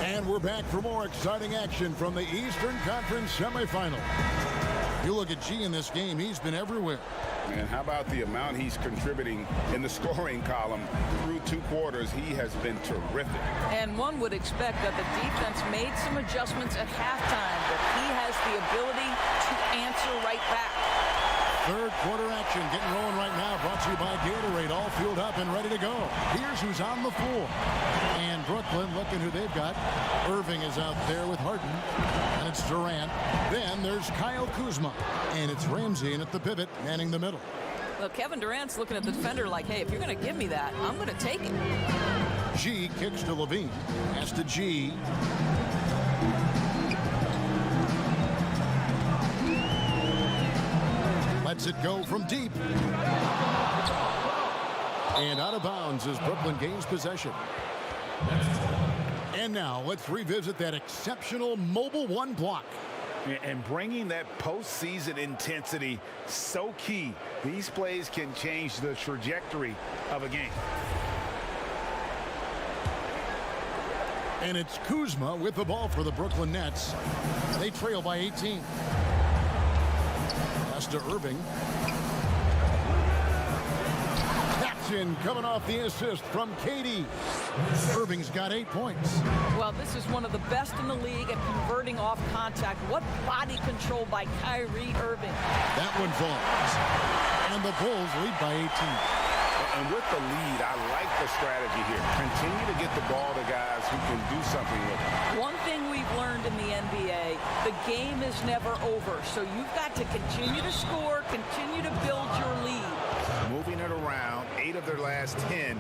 And we're back for more exciting action from the Eastern Conference semifinal. You look at G in this game, he's been everywhere. And how about the amount he's contributing in the scoring column through 2 quarters? He has been terrific. And one would expect that the defense made some adjustments at halftime, but he has the ability to answer right back. Third quarter action getting rolling right now, brought to you by Gatorade, all fueled up and ready to go. Here's who's on the floor. And Brooklyn, looking who they've got. Irving is out there with Harden, and it's Durant. Then there's Kyle Kuzma, and it's Ramsey in at the pivot, manning the middle. Well, Kevin Durant's looking at the defender like, hey, if you're going to give me that, I'm going to take it. G kicks to Levine, pass to G. Lets it go from deep. And out of bounds as Brooklyn gains possession. And now let's revisit that exceptional mobile 1 block. And bringing that postseason intensity, so key. These plays can change the trajectory of a game. And it's Kuzma with the ball for the Brooklyn Nets. They trail by 18. Pass to Irving. That's in, coming off the assist from KD. Irving's got 8 points. Well, this is one of the best in the league at converting off contact. What body control by Kyrie Irving. That one falls. And the Bulls lead by 18. And with the lead, I like the strategy here. Continue to get the ball to guys who can do something with it. One thing we've learned in the NBA, the game is never over. So you've got to continue to score, continue to build your lead. Moving it around, 8 of their last 10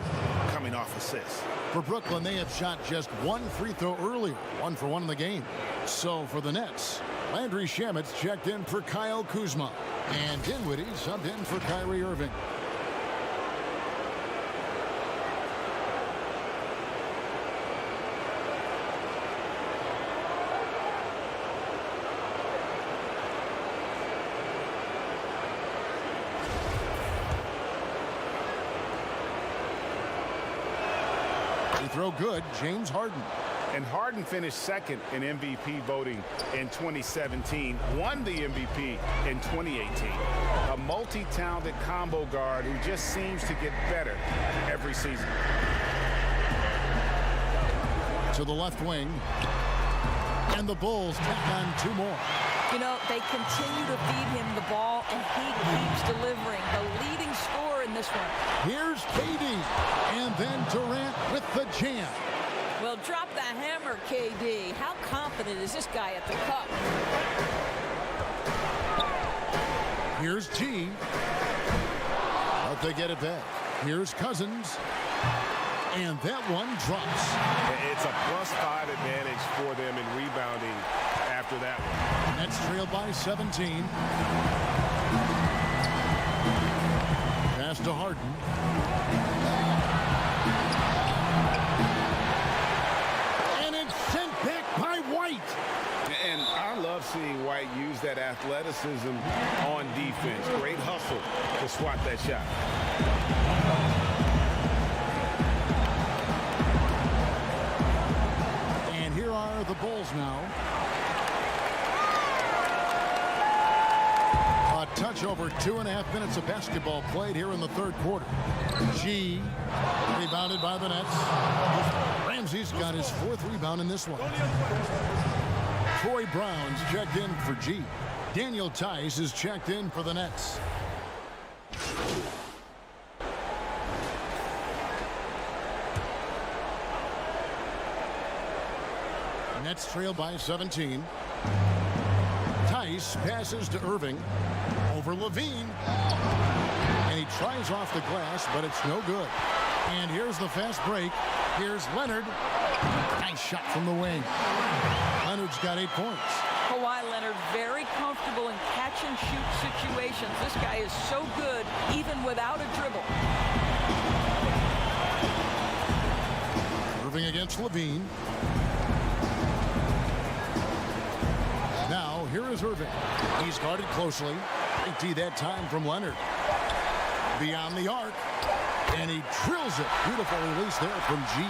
coming off assists. For Brooklyn, they have shot just 1 free throw earlier, 1 for 1 in the game. So for the Nets, Landry Shamet's checked in for Kyle Kuzma. And Dinwiddie subbed in for Kyrie Irving. Throw good, James Harden. And Harden finished second in MVP voting in 2017, won the MVP in 2018. A multi-talented combo guard who just seems to get better every season. To the left wing. And the Bulls tack on 2 more. You know, they continue to feed him the ball, and he keeps delivering. The leading scorer in this one. Here's KD. And then Durant with the jam. Well, drop the hammer, KD. How confident is this guy at the cup? Here's G. But they get it back. Here's Cousins. And that one drops. It's a +5 advantage for them in rebounding after that one. Nets trailed by 17. Pass to Harden. And it's sent back by White. And I love seeing White use that athleticism on defense. Great hustle to swat that shot. And here are the Bulls now. A touch over 2.5 minutes of basketball played here in the third quarter. G rebounded by the Nets. Ramsey's got his 4th rebound in this one. Troy Brown's checked in for G. Daniel Tice is checked in for the Nets. Nets trail by 17. Tice passes to Irving. Over Levine. And he tries off the glass, but it's no good. And here's the fast break. Here's Leonard. Nice shot from the wing. Leonard's got 8 points. Kawhi Leonard very comfortable in catch-and-shoot situations. This guy is so good even without a dribble. Irving against Levine. Now, here is Irving. He's guarded closely. Big D that time from Leonard. Beyond the arc. And he drills it. Beautiful release there from G.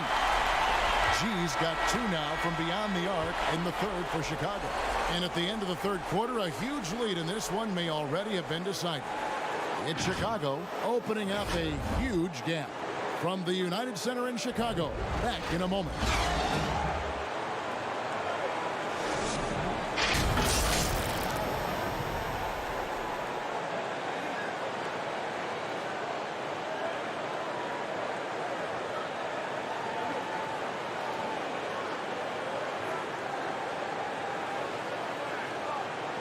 G's got 2 now from beyond the arc in the third for Chicago. And at the end of the third quarter, a huge lead in this one may already have been decided. It's Chicago opening up a huge gap. From the United Center in Chicago, back in a moment.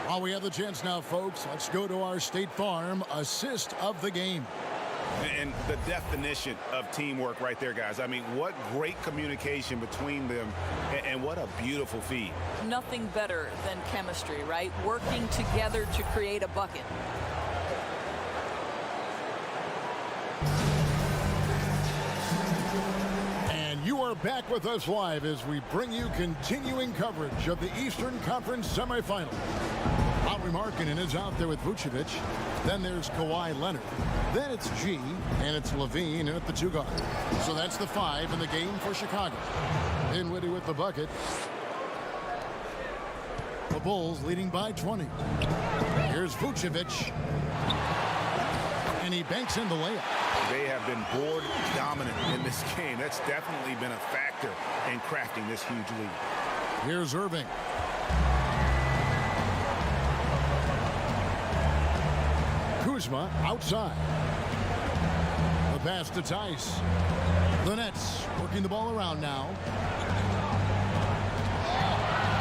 While we have the chance now, folks, let's go to our State Farm assist of the game. And the definition of teamwork right there, guys. I mean, what great communication between them, and what a beautiful feed. Nothing better than chemistry, right? Working together to create a bucket. And you are back with us live as we bring you continuing coverage of the Eastern Conference semifinal. Lauri Markkanen is out there with Vucevic. Then there's Kawhi Leonard. Then it's G, and it's Levine in at the 2 guard. So that's the 5 in the game for Chicago. Dinwiddie with the bucket. The Bulls leading by 20. Here's Vucevic. And he banks in the layup. They have been board dominant in this game. That's definitely been a factor in crafting this huge lead. Here's Irving. Kuzma outside. The pass to Tice. The Nets working the ball around now.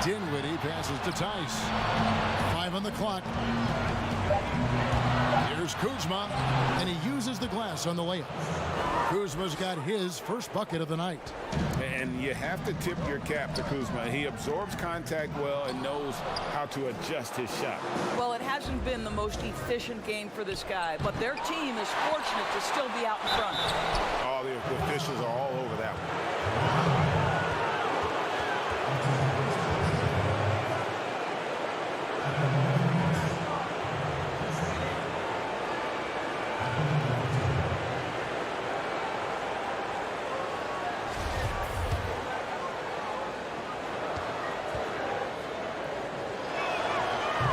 Dinwiddie passes to Tice. 5 on the clock. Here's Kuzma, and he uses the glass on the layup. Kuzma's got his first bucket of the night. And you have to tip your cap to Kuzma. He absorbs contact well and knows how to adjust his shot. Well, it hasn't been the most efficient game for this guy, but their team is fortunate to still be out in front. All the officials are all over that one.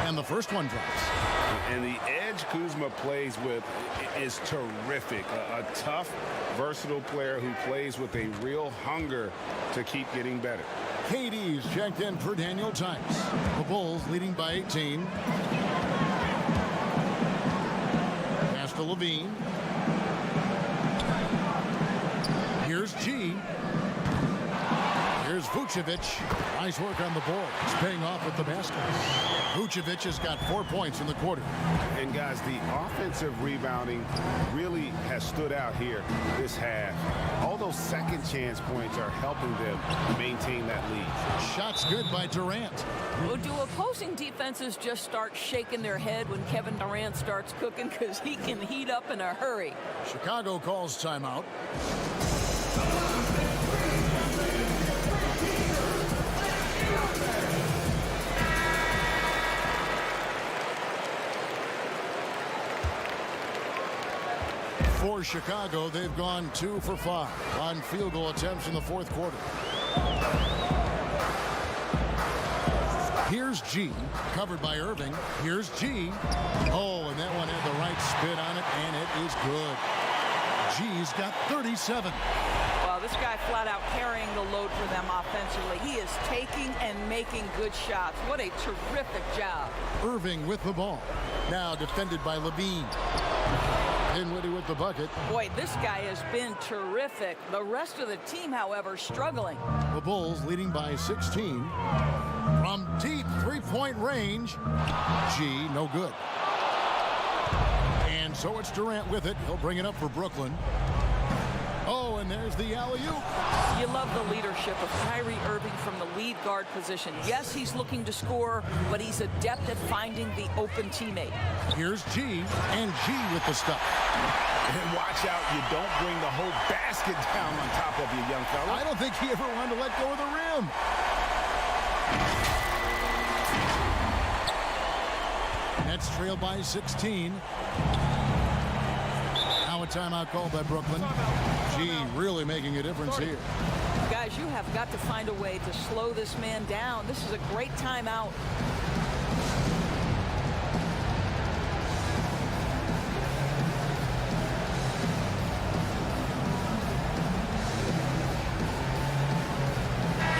And the first one drops. And the edge Kuzma plays with is terrific. A tough, versatile player who plays with a real hunger to keep getting better. KD's checked in for Daniel Tice. The Bulls leading by 18. Pass to Levine. Here's G. Here's Vucevic. Nice work on the board. It's paying off with the basket. Vucevic has got 4 points in the quarter. And guys, the offensive rebounding really has stood out here this half. All those second chance points are helping them maintain that lead. Shots good by Durant. Well, do opposing defenses just start shaking their head when Kevin Durant starts cooking? Because he can heat up in a hurry. Chicago calls timeout. For Chicago, they've gone 2 for 5 on field goal attempts in the fourth quarter. Here's G, covered by Irving. Here's G. Oh, and that one had the right spin on it, and it is good. G's got 37. Well, this guy flat out carrying the load for them offensively. He is taking and making good shots. What a terrific job. Irving with the ball. Now defended by Levine. Dinwiddie with the bucket. Boy, this guy has been terrific. The rest of the team, however, struggling. The Bulls leading by 16. From deep three-point range. G, no good. And so it's Durant with it. He'll bring it up for Brooklyn. Oh, and there's the alley-oop. You love the leadership of Kyrie Irving from the lead guard position. Yes, he's looking to score, but he's adept at finding the open teammate. Here's G, and G with the stuff. And watch out, you don't bring the whole basket down on top of you, young fella. I don't think he ever wanted to let go of the rim. Nets trail by 16. Now a timeout called by Brooklyn. G really making a difference here. Guys, you have got to find a way to slow this man down. This is a great timeout.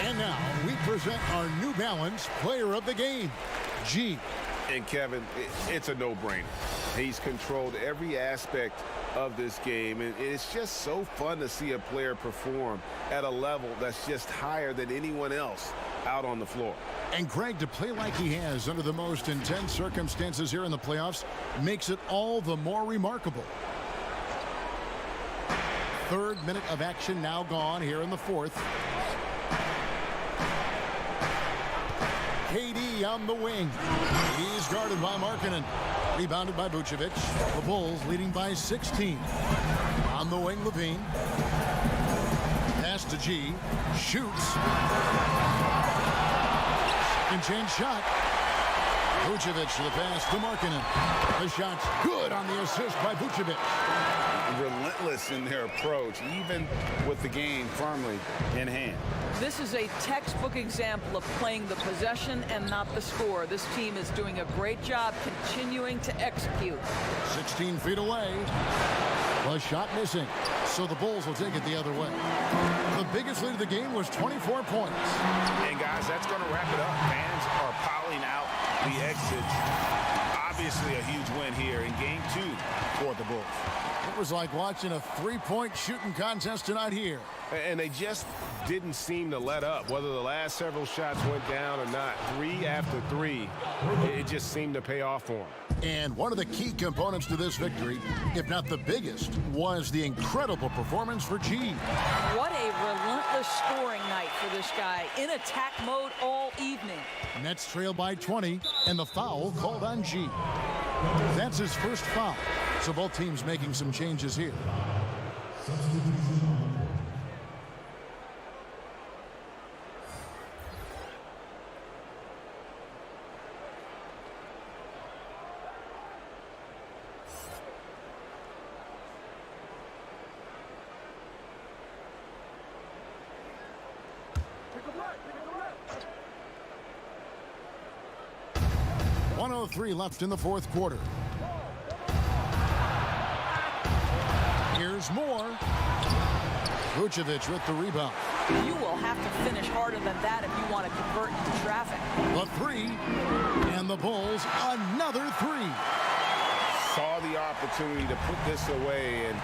And now we present our New Balance Player of the Game, G. And Kevin, it's a no-brainer. He's controlled every aspect of this game, and it's just so fun to see a player perform at a level that's just higher than anyone else out on the floor. And Greg, to play like he has under the most intense circumstances here in the playoffs makes it all the more remarkable. Third minute of action now gone here in the fourth. KD on the wing. He's guarded by Markkanen. Rebounded by Vucevic. The Bulls leading by 16. On the wing, Levine. Pass to G. Shoots. And change shot. Vucevic to the pass to Markkanen. The shot's good on the assist by Vucevic. Relentless in their approach, even with the game firmly in hand. This is a textbook example of playing the possession and not the score. This team is doing a great job continuing to execute. 16 feet away. The shot missing. So the Bulls will take it the other way. The biggest lead of the game was 24 points. And guys, that's going to wrap it up. Fans are piling out the exits. Obviously a huge win here in game 2 for the Bulls. It was like watching a three-point shooting contest tonight here. And they just didn't seem to let up. Whether the last several shots went down or not, 3 after 3, it just seemed to pay off for them. And one of the key components to this victory, if not the biggest, was the incredible performance for G. What a relentless scoring night for this guy. In attack mode all evening. Nets trail by 20, and the foul called on G. That's his first foul. So both teams making some changes here. .103 left in the fourth quarter. Here's more. Vucevic with the rebound. You will have to finish harder than that if you want to convert into traffic. The three. And the Bulls, another three. Saw the opportunity to put this away and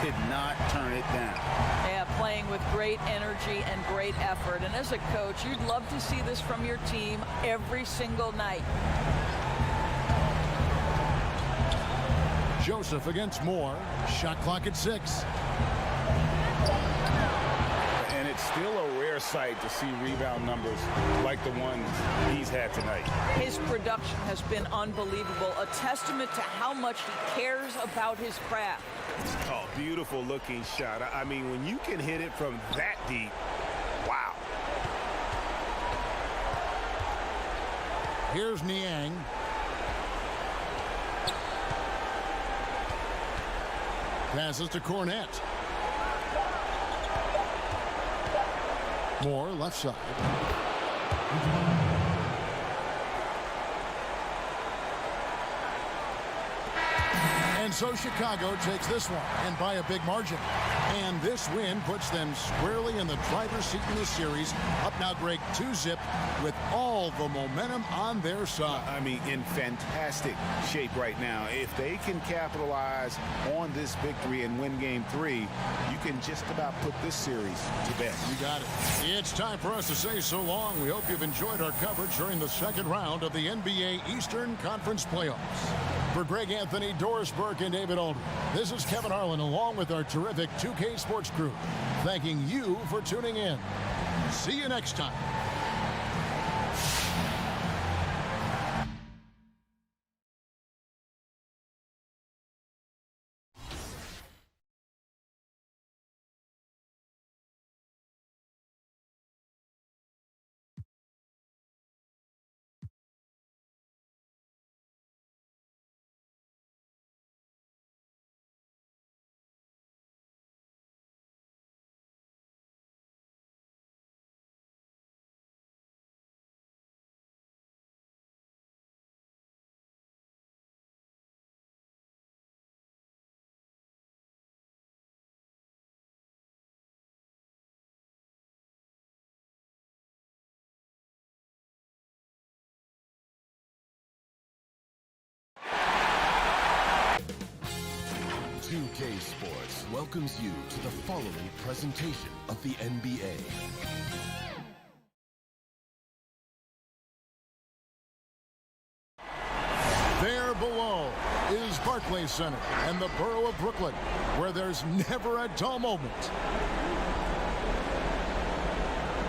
did not turn it down. Yeah, playing with great energy and great effort. And as a coach, you'd love to see this from your team every single night. Joseph against Moore. Shot clock at 6. And it's still a rare sight to see rebound numbers like the ones he's had tonight. His production has been unbelievable, a testament to how much he cares about his craft. Oh, beautiful looking shot. I mean, when you can hit it from that deep, wow. Here's Niang. Passes to Cornette. Moore left side. And so Chicago takes this one, and by a big margin. And this win puts them squarely in the driver's seat in this series. Up now, Greg, 2-zip with all the momentum on their side. I mean, in fantastic shape right now. If they can capitalize on this victory and win game 3, you can just about put this series to bed. You got it. It's time for us to say so long. We hope you've enjoyed our coverage during the second round of the NBA Eastern Conference Playoffs. For Greg Anthony, Doris Burke, and David Aldridge, this is Kevin Harlan along with our terrific 2K Sports crew, thanking you for tuning in. See you next time. 2K Sports welcomes you to the following presentation of the NBA. There below is Barclays Center and the borough of Brooklyn, where there's never a dull moment.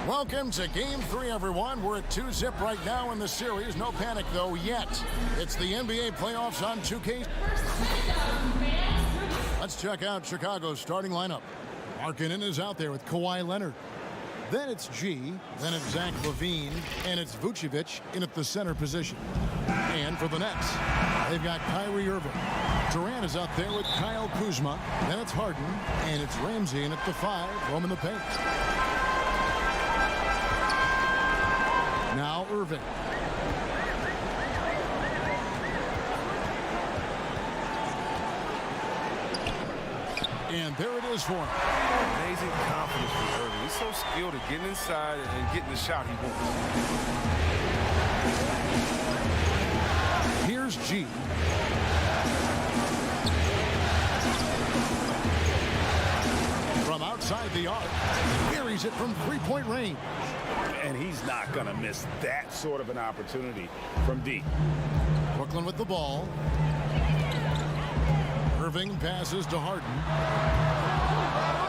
Welcome to Game 3, everyone. We're at 2-zip right now in the series. No panic, though, yet. It's the NBA playoffs on 2K. Let's check out Chicago's starting lineup. Markkanen is out there with Kawhi Leonard. Then it's G, then it's Zach LaVine, and it's Vucevic in at the center position. And for the Nets, they've got Kyrie Irving. Durant is out there with Kyle Kuzma. Then it's Harden, and it's Ramsey in at the 5, roaming the paint. Now Irving. And there it is for him. Amazing confidence from Irving. He's so skilled at getting inside and getting the shot he wants. Here's G. From outside the arc, buries it from three-point range. And he's not going to miss that sort of an opportunity from deep. Brooklyn with the ball. Irving passes to Harden.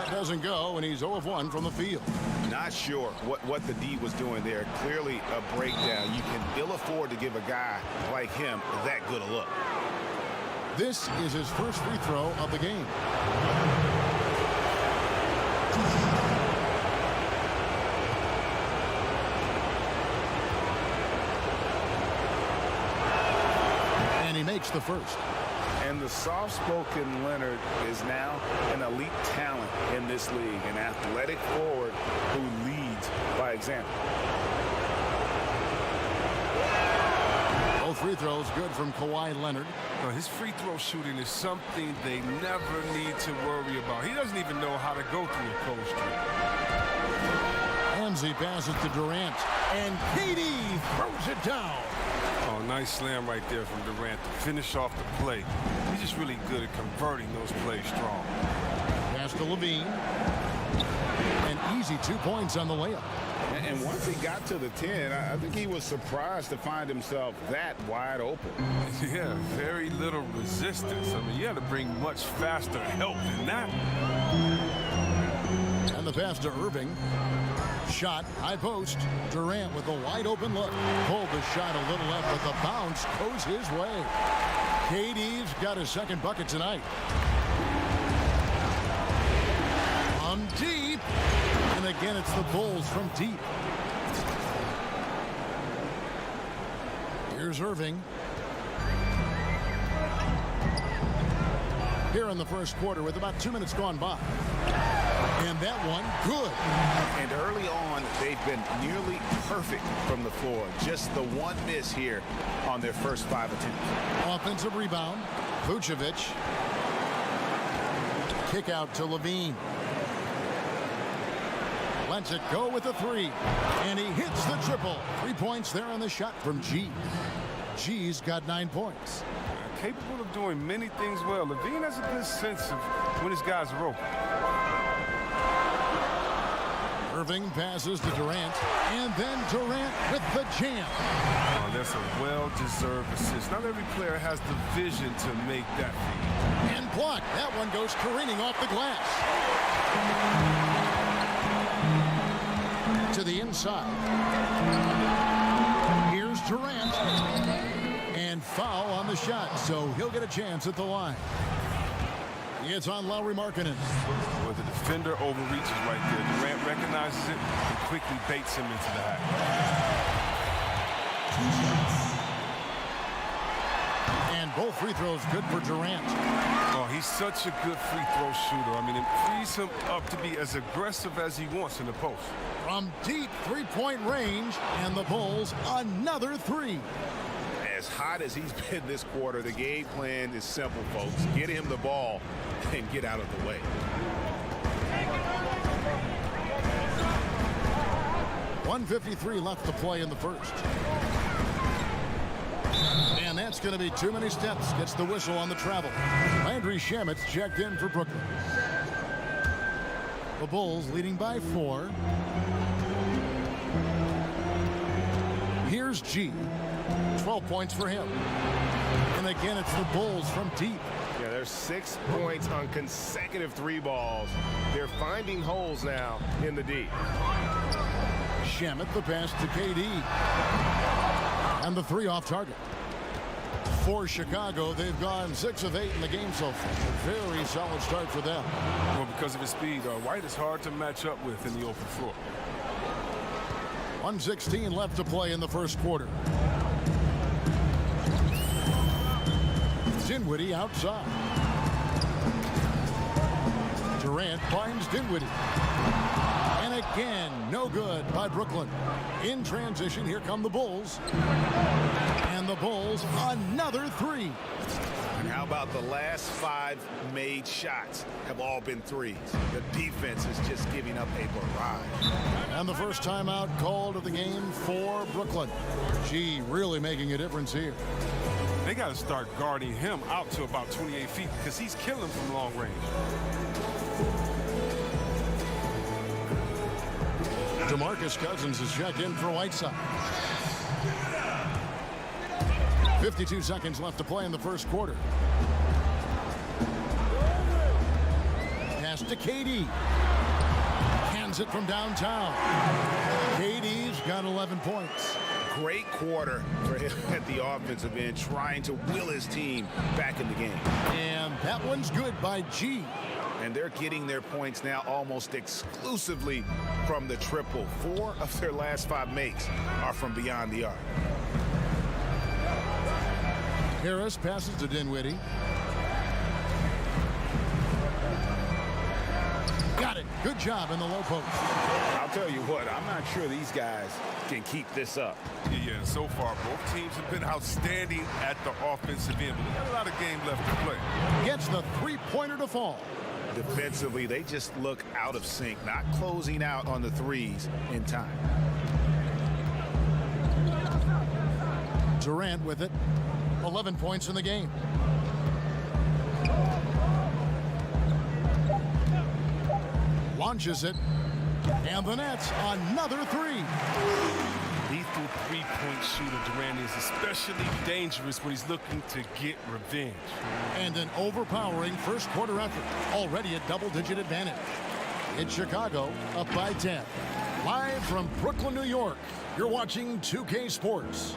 That doesn't go, and he's 0 of 1 from the field. Not sure what the D was doing there. Clearly a breakdown. You can ill afford to give a guy like him that good a look. This is his first free throw of the game. And he makes the first. And the soft-spoken Leonard is now an elite talent in this league, an athletic forward who leads by example. Both free throws good from Kawhi Leonard. Well, his free throw shooting is something they never need to worry about. He doesn't even know how to go through a cold streak. Ramsey passes to Durant, and KD throws it down. Oh, nice slam right there from Durant to finish off the play. He's just really good at converting those plays strong. Pass to LaVine. An easy 2 points on the layup. And once he got to the 10, I think he was surprised to find himself that wide open. Yeah, very little resistance. I mean, you had to bring much faster help than that. And the pass to Irving. Shot, high post. Durant with a wide open look. Pulled the shot a little left, but the bounce goes his way. KD's got his second bucket tonight. From deep. And again, it's the Bulls from deep. Here's Irving. Here in the first quarter with about 2 minutes gone by. And that one, good. And early on, they've been nearly perfect from the floor. Just the one miss here on their first 5 attempts. Offensive rebound. Vucevic. Kick out to LaVine. Lets it go with a 3. And he hits the triple. 3 points there on the shot from G. G's got 9 points. Capable of doing many things well. LaVine has a good sense of when his guys are open. Irving passes to Durant, and then Durant with the jam. Oh, that's a well-deserved assist. Not every player has the vision to make that feed. And blocked. That one goes careening off the glass. To the inside. Here's Durant. And foul on the shot, so he'll get a chance at the line. It's on Lauri Markkanen. Well, the defender overreaches right there. Durant recognizes it and quickly baits him into the hack. And both free throws good for Durant. Oh, he's such a good free throw shooter. I mean, it frees him up to be as aggressive as he wants in the post. From deep three-point range, and the Bulls another 3. As hot as he's been this quarter, the game plan is simple, folks. Get him the ball and get out of the way. 1:53 left to play in the first. And that's going to be too many steps. Gets the whistle on the travel. Landry Shamit's checked in for Brooklyn. The Bulls leading by 4. Here's G. 12 points for him. And again, it's the Bulls from deep. Yeah, there's 6 points on consecutive 3 balls. They're finding holes now in the D. Shamet the pass to KD. And the 3 off target. For Chicago, they've gone 6 of 8 in the game so far. A very solid start for them. Well, because of his speed, White is hard to match up with in the open floor. 1:16 left to play in the first quarter. Dinwiddie outside. Durant finds Dinwiddie. And again, no good by Brooklyn. In transition, here come the Bulls. And the Bulls, another 3. And how about the last 5 made shots have all been threes? The defense is just giving up a barrage. And the first timeout called of the game for Brooklyn. G really making a difference here. They got to start guarding him out to about 28 feet because he's killing from long range. DeMarcus Cousins is checked in for Whiteside. 52 seconds left to play in the first quarter. Pass to KD. Hands it from downtown. KD's got 11 points. Great quarter for him at the offensive end, trying to will his team back in the game. And that one's good by G. And they're getting their points now almost exclusively from the triple. 4 of their last 5 makes are from beyond the arc. Harris passes to Dinwiddie. Got it. Good job in the low post. I'll tell you what, I'm not sure these guys can keep this up. Yeah, so far, both teams have been outstanding at the offensive end, but we got a lot of game left to play. Gets the 3-pointer to fall. Defensively, they just look out of sync, not closing out on the threes in time. Durant with it. 11 points in the game. Launches it. And the Nets, another 3. Lethal 3-point shooter Durant is especially dangerous when he's looking to get revenge. And an overpowering first quarter effort. Already a double-digit advantage. It's Chicago up by 10. Live from Brooklyn, New York. You're watching 2K Sports.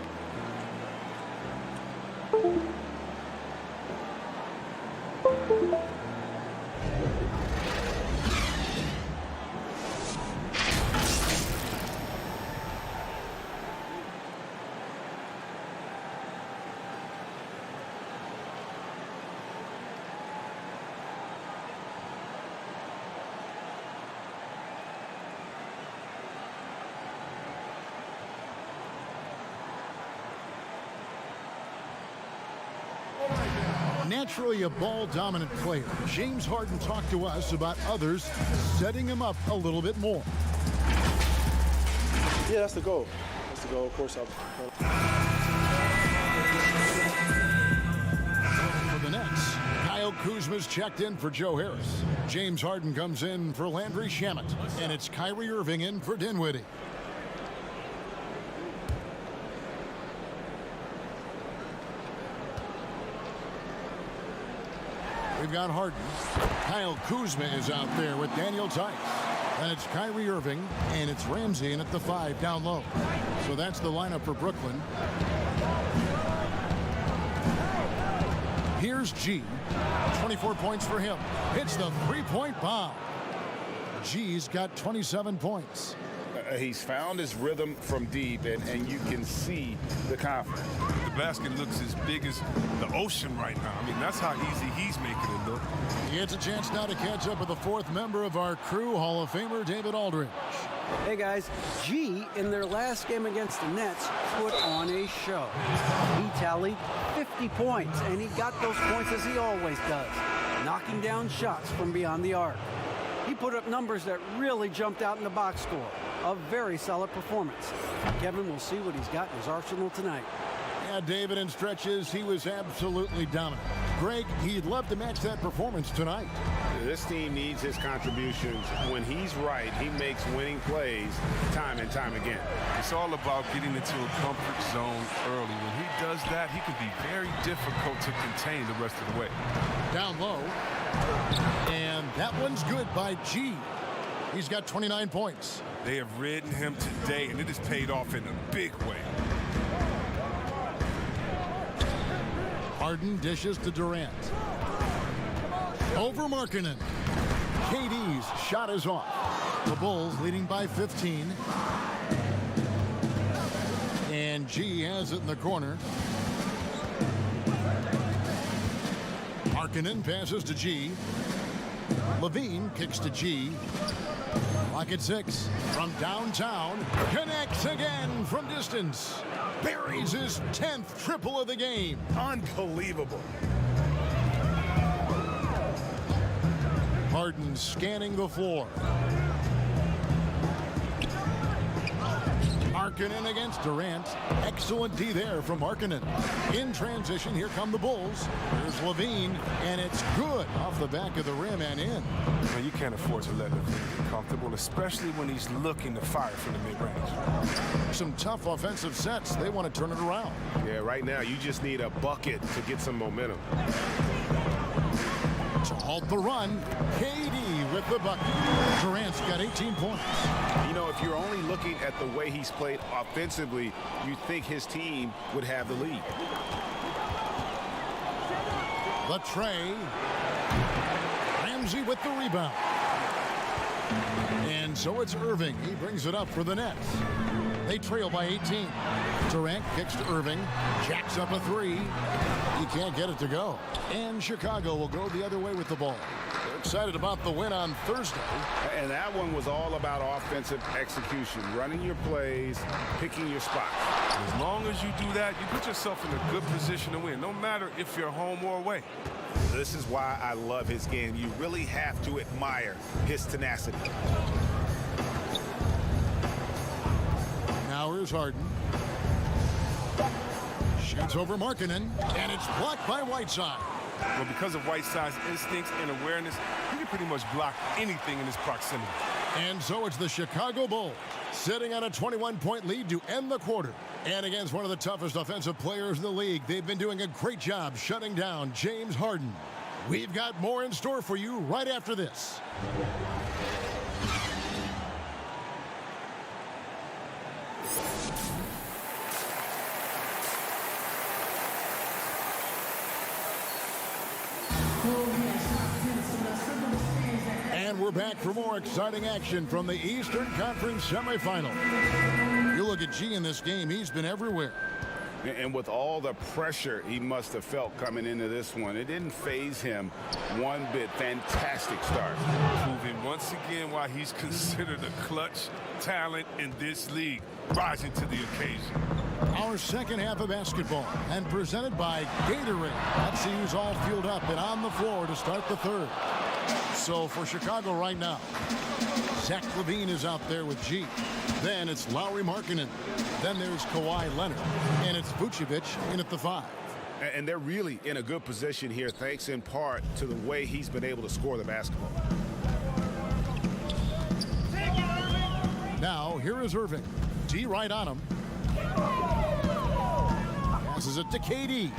Naturally a ball-dominant player, James Harden talked to us about others setting him up a little bit more. Yeah, that's the goal. That's the goal. Of course, For the Nets, Kyle Kuzma's checked in for Joe Harris. James Harden comes in for Landry Shamet. And it's Kyrie Irving in for Dinwiddie. We've got Harden. Kyle Kuzma is out there with Daniel Tice. And it's Kyrie Irving, and it's Ramsey in at the 5 down low. So that's the lineup for Brooklyn. Here's G. 24 points for him. Hits the 3-point bomb. G's got 27 points. He's found his rhythm from deep, and you can see the confidence. The basket looks as big as the ocean right now. I mean, that's how easy he's making it look. He gets a chance now to catch up with the 4th member of our crew, Hall of Famer David Aldridge. Hey guys, G in their last game against the Nets put on a show. He tallied 50 points, and he got those points as he always does, knocking down shots from beyond the arc. He put up numbers that really jumped out in the box score. A very solid performance. Kevin will see what he's got in his arsenal tonight. Yeah, David, in stretches, he was absolutely dominant. Greg, he'd love to match that performance tonight. This team needs his contributions. When he's right, he makes winning plays time and time again. It's all about getting into a comfort zone early. When he does that, he can be very difficult to contain the rest of the way. Down low. And that one's good by G. He's got 29 points. They have ridden him today, and it has paid off in a big way. Harden dishes to Durant. Over Markkanen. KD's shot is off. The Bulls leading by 15. And G has it in the corner. Markkanen passes to G. Levine kicks to G. Clock at 6 from downtown. Connects again from distance. Buries his 10th triple of the game. Unbelievable. Harden scanning the floor. Markkanen against Durant. Excellent D there from Markkanen. In transition, here come the Bulls. Here's Levine, and it's good off the back of the rim and in. Well, you can't afford to let Levine get comfortable, especially when he's looking to fire from the mid-range. Some tough offensive sets. They want to turn it around. Yeah, right now you just need a bucket to get some momentum. To halt the run, KD with the bucket. Durant's got 18 points. You know, if you're only looking at the way he's played offensively, you'd think his team would have the lead. The tray. Ramsey with the rebound. And so it's Irving. He brings it up for the Nets. They trail by 18. Durant kicks to Irving. Jacks up a three. He can't get it to go. And Chicago will go the other way with the ball. They're excited about the win on Thursday. And that one was all about offensive execution, running your plays, picking your spots. As long as you do that, you put yourself in a good position to win, no matter if you're home or away. This is why I love his game. You really have to admire his tenacity. Now here's Harden. Shoots over Markkanen, and it's blocked by Whiteside. Well, because of Whiteside's instincts and awareness, he can pretty much block anything in his proximity. And so it's the Chicago Bulls sitting on a 21-point lead to end the quarter. And against one of the toughest offensive players in the league, they've been doing a great job shutting down James Harden. We've got more in store for you right after this. And we're back for more exciting action from the Eastern Conference semifinal. You look at G in this game, he's been everywhere. And with all the pressure he must have felt coming into this one, it didn't faze him one bit. Fantastic start. Proving once again why he's considered a clutch talent in this league, rising to the occasion. Our second half of basketball, and presented by Gatorade. Let's see who's all fueled up and on the floor to start the third. So for Chicago right now, Zach LaVine is out there with G. Then it's Lauri Markkanen. Then there's Kawhi Leonard. And it's Vucevic in at the 5. And they're really in a good position here, thanks in part to the way he's been able to score the basketball. Now, here is Irving. G right on him. Passes it to KD.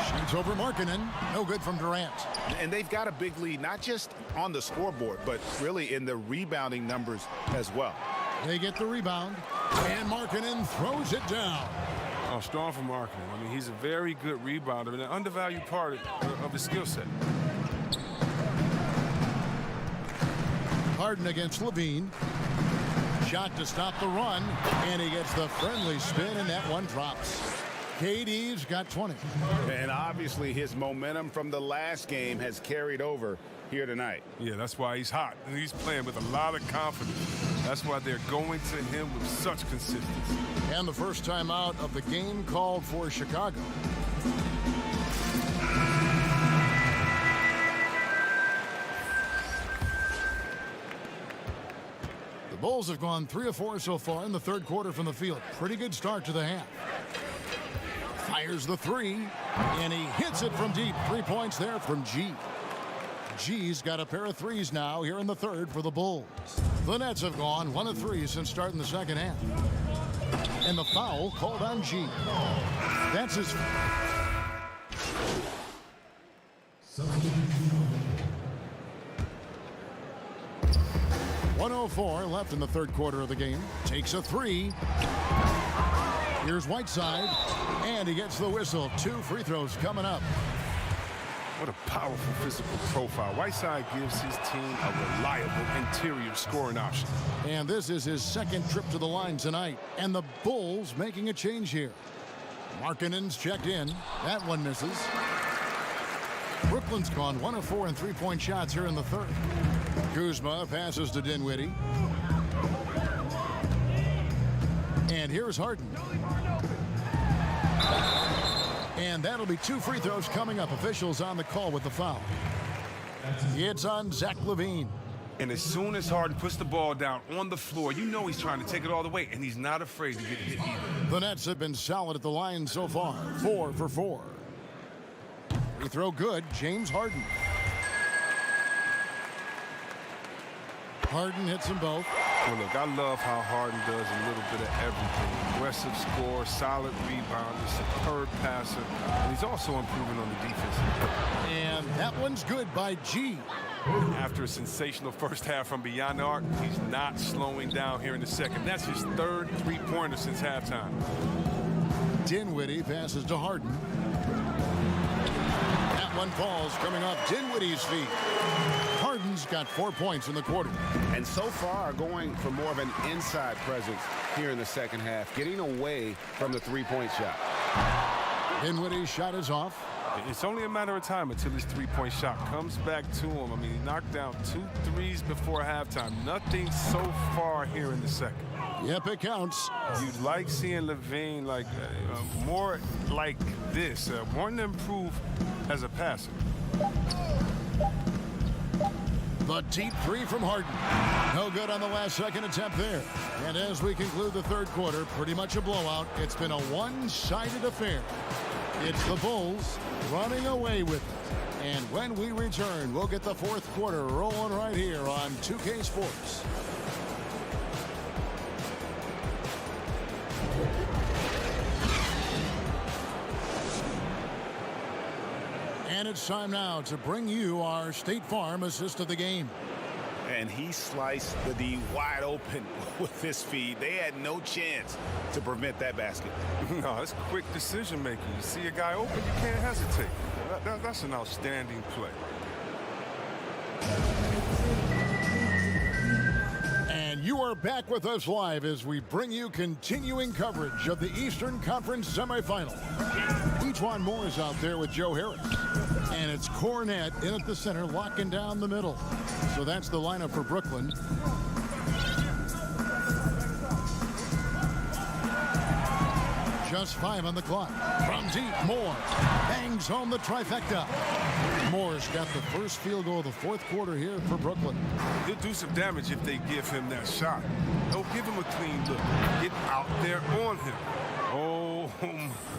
Shoots over Markkanen. No good from Durant. And they've got a big lead, not just on the scoreboard, but really in the rebounding numbers as well. They get the rebound, and Markkanen throws it down. Oh, strong for Markkanen. I mean, he's a very good rebounder and an undervalued part of his skill set. Harden against Levine. Shot to stop the run, and he gets the friendly spin, and that one drops. KD's got 20. And obviously his momentum from the last game has carried over here tonight. Yeah, that's why he's hot. And he's playing with a lot of confidence. That's why they're going to him with such consistency. And the first time out of the game called for Chicago. The Bulls have gone 3 of 4 so far in the third quarter from the field. Pretty good start to the half. Fires the three, and he hits it from deep. 3 points there from G. G's got a pair of threes now here in the third for the Bulls. The Nets have gone 1 of 3 since starting the second half. And the foul called on G. That's his... 1:04 left in the third quarter of the game. Takes a three. Here's Whiteside, and he gets the whistle. 2 free throws coming up. What a powerful physical profile. Whiteside gives his team a reliable interior scoring option. And this is his second trip to the line tonight. And the Bulls making a change here. Markkanen's checked in. That one misses. Brooklyn's gone 1 of 4 in three-point shots here in the third. Kuzma passes to Dinwiddie. And here's Harden. And that'll be 2 free throws coming up. Officials on the call with the foul. It's on Zach LaVine. And as soon as Harden puts the ball down on the floor, you know he's trying to take it all the way, and he's not afraid to get hit either. The Nets have been solid at the line so far. 4 for 4. Free throw good. James Harden. Harden hits them both. Well, look, I love how Harden does a little bit of everything. Aggressive score, solid rebounder, superb passer, and he's also improving on the defensive. And that one's good by G. After a sensational first half from beyond the arc, he's not slowing down here in the second. That's his third three-pointer since halftime. Dinwiddie passes to Harden. That one falls coming off Dinwiddie's feet. Harden's got 4 points in the quarter. And so far going for more of an inside presence here in the second half, getting away from the three-point shot. Dinwiddie's shot is off. It's only a matter of time until his three-point shot comes back to him. I mean, he knocked down 2 threes before halftime. Nothing so far here in the second. Yep, it counts. You'd like seeing LaVine like more like this, wanting to improve as a passer. The deep three from Harden. No good on the last second attempt there. And as we conclude the third quarter, pretty much a blowout. It's been a one-sided affair. It's the Bulls running away with it. And when we return, we'll get the fourth quarter rolling right here on 2K Sports. And it's time now to bring you our State Farm assist of the game. And he sliced the D wide open with his feed. They had no chance to prevent that basket. No, it's quick decision making. You see a guy open, you can't hesitate. That's an outstanding play. And you are back with us live as we bring you continuing coverage of the Eastern Conference semifinal. Ejuan Moore is out there with Joe Harris. And it's Cornette in at the center, locking down the middle. So that's the lineup for Brooklyn. Just 5 on the clock. From deep, Moore bangs home the trifecta. Moore's got the first field goal of the fourth quarter here for Brooklyn. He'll do some damage if they give him that shot. They'll give him a clean look. Get out there on him. Oh,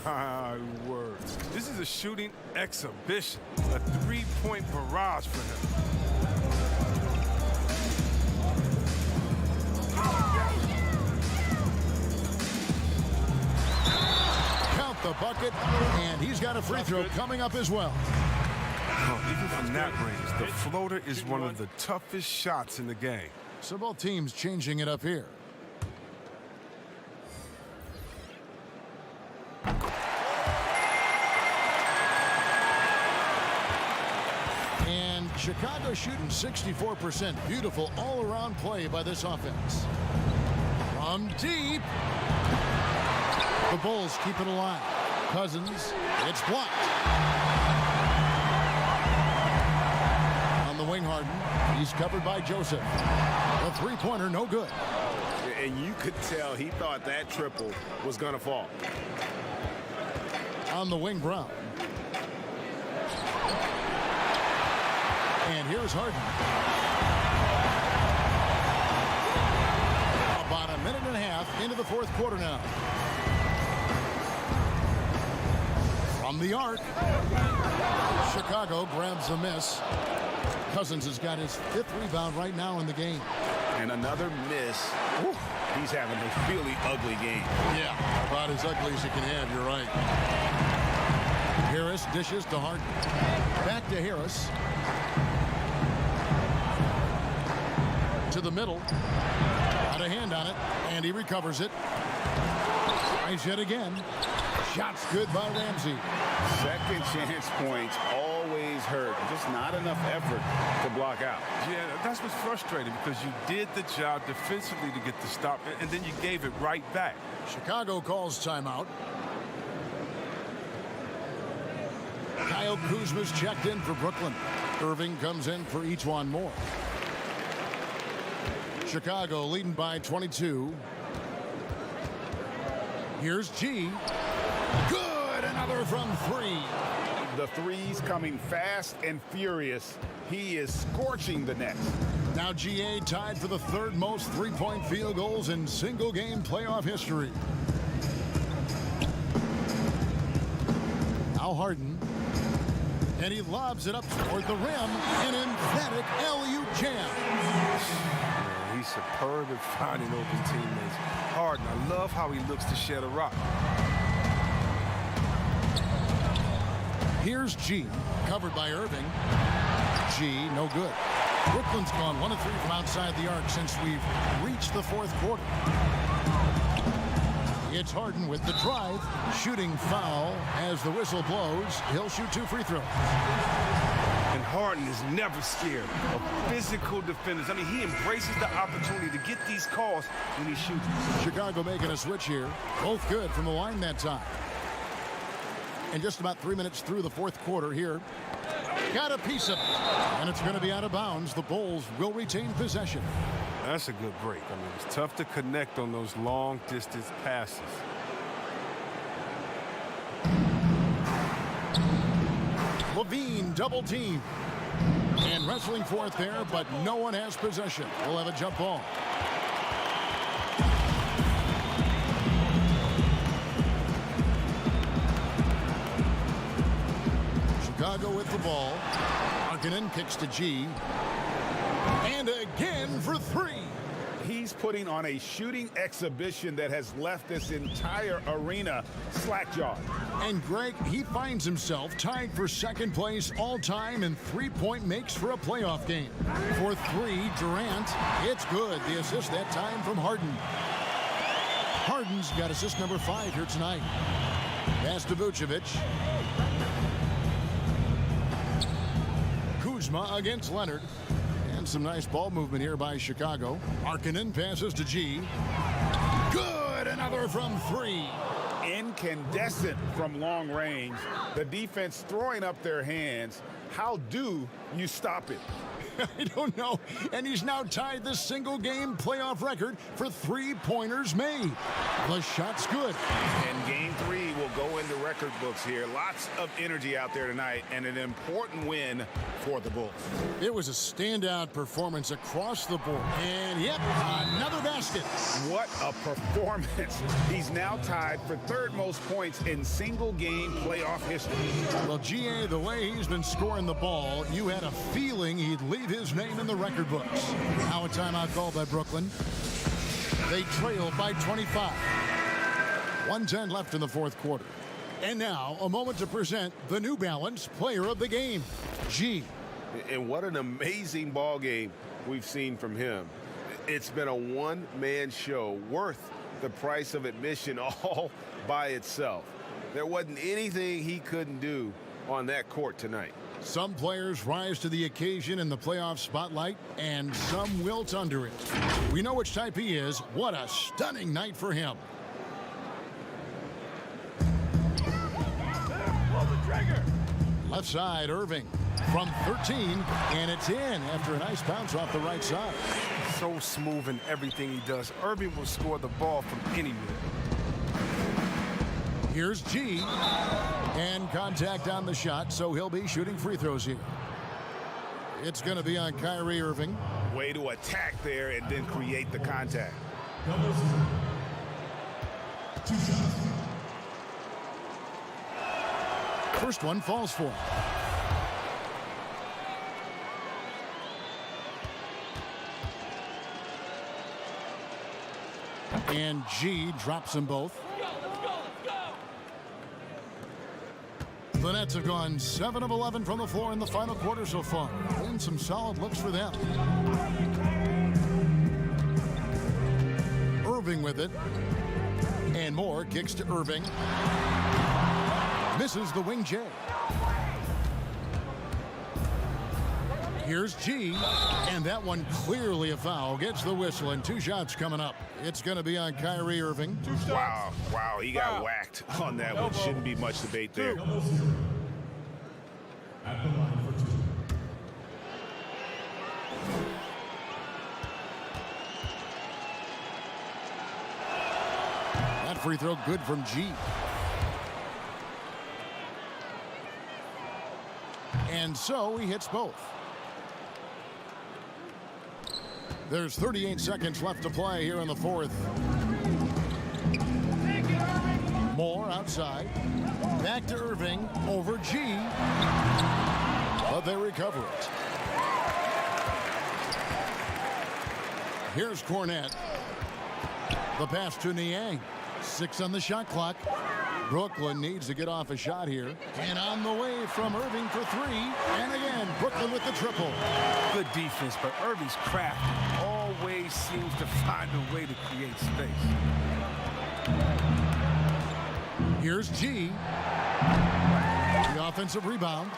my word. This is a shooting exhibition. A three-point barrage for him. Count the bucket, and he's got a free throw coming up as well. Oh, even from that range, the floater is one of the toughest shots in the game. So both teams changing it up here. And Chicago shooting 64%. Beautiful all-around play by this offense. From deep. The Bulls keep it alive. Cousins, it's blocked. On the wing, Harden. He's covered by Joseph. The three-pointer, no good. And you could tell he thought that triple was going to fall. On the wing, Brown. And here's Harden. About a minute and a half into the fourth quarter now. from the arc. Chicago grabs a miss. Cousins has got his 5th rebound right now in the game. And another miss. Whew, he's having a really ugly game. Yeah, about as ugly as you can have, you're right. Harris dishes to Harden. Back to Harris. To the middle. Got a hand on it, and he recovers it. Tries yet again. Shot's good by Ramsey. Second chance points always hurt. Just not enough effort to block out. Yeah, that's what's frustrating because you did the job defensively to get the stop, and then you gave it right back. Chicago calls timeout. Kyle Kuzma's checked in for Brooklyn. Irving comes in for each one more. Chicago leading by 22. Here's G. Good, another from 3. The threes coming fast and furious. He is scorching the Nets. Now GA tied for the 3rd most three-point field goals in single-game playoff history. Now Harden. And he lobs it up toward the rim. An emphatic LU jam. He's superb at finding open teammates. Harden, I love how he looks to shed a rock. Here's G, covered by Irving. G, no good. Brooklyn's gone 1 of 3 from outside the arc since we've reached the 4th quarter. It's Harden with the drive, shooting foul as the whistle blows. He'll shoot 2 free throws. And Harden is never scared of physical defenders. I mean, he embraces the opportunity to get these calls when he shoots. Chicago making a switch here. Both good from the line that time. And just about 3 minutes through the 4th quarter here. Got a piece of it. And it's going to be out of bounds. The Bulls will retain possession. That's a good break. I mean, it's tough to connect on those long-distance passes. Levine double team. And wrestling for it there, but no one has possession. We'll have a jump ball. Chicago with the ball. Markkanen kicks to G. And again for 3. He's putting on a shooting exhibition that has left this entire arena slack-jawed. And Greg, he finds himself tied for 2nd place all-time in three-point makes for a playoff game. For 3, Durant, it's good. The assist that time from Harden. Harden's got assist number 5 here tonight. Pass to Vucevic. Kuzma against Leonard. And some nice ball movement here by Chicago. Markkanen passes to G. Good, another from 3. Incandescent from long range. The defense throwing up their hands. How do you stop it? I don't know. And he's now tied the single-game playoff record for 3-pointers made. The shot's good. And game 3 will go into record books here. Lots of energy out there tonight and an important win for the Bulls. It was a standout performance across the board. And yep, another basket. What a performance. He's now tied for 3rd most points in single-game playoff history. Well, GA, the way he's been scoring the ball, you had a feeling he'd leave his name in the record books. Now a timeout called by Brooklyn. They trail by 25. 1:10 left in the 4th quarter. And now a moment to present the New Balance Player of the Game, G. And what an amazing ball game we've seen from him. It's been a one-man show worth the price of admission all by itself. There wasn't anything he couldn't do on that court tonight. Some players rise to the occasion in the playoff spotlight, and some wilt under it. We know which type he is. What a stunning night for him. Left side, Irving from 13, and it's in after a nice bounce off the right side. So smooth in everything he does. Irving will score the ball from anywhere. Here's G, and contact on the shot, so he'll be shooting free throws here. It's going to be on Kyrie Irving. Way to attack there and then create the contact. First one falls for him. And G drops them both. The Nets have gone 7 of 11 from the floor in the final quarter so far. And some solid looks for them. Irving with it. And Moore kicks to Irving. Misses the wing J. Here's G, and that one clearly a foul. Gets the whistle, and 2 shots coming up. It's going to be on Kyrie Irving. Wow, he got whacked on that one. Shouldn't be much debate there. That free throw good from G. And so he hits both. There's 38 seconds left to play here in the fourth. Moore outside. Back to Irving. Over G. But they recover it. Here's Cornette. The pass to Niang. 6 on the shot clock. Brooklyn needs to get off a shot here. And on the way from Irving for 3. And again, Brooklyn with the triple. Good defense, but Irving's crafty. Always seems to find a way to create space. Here's G. The offensive rebound.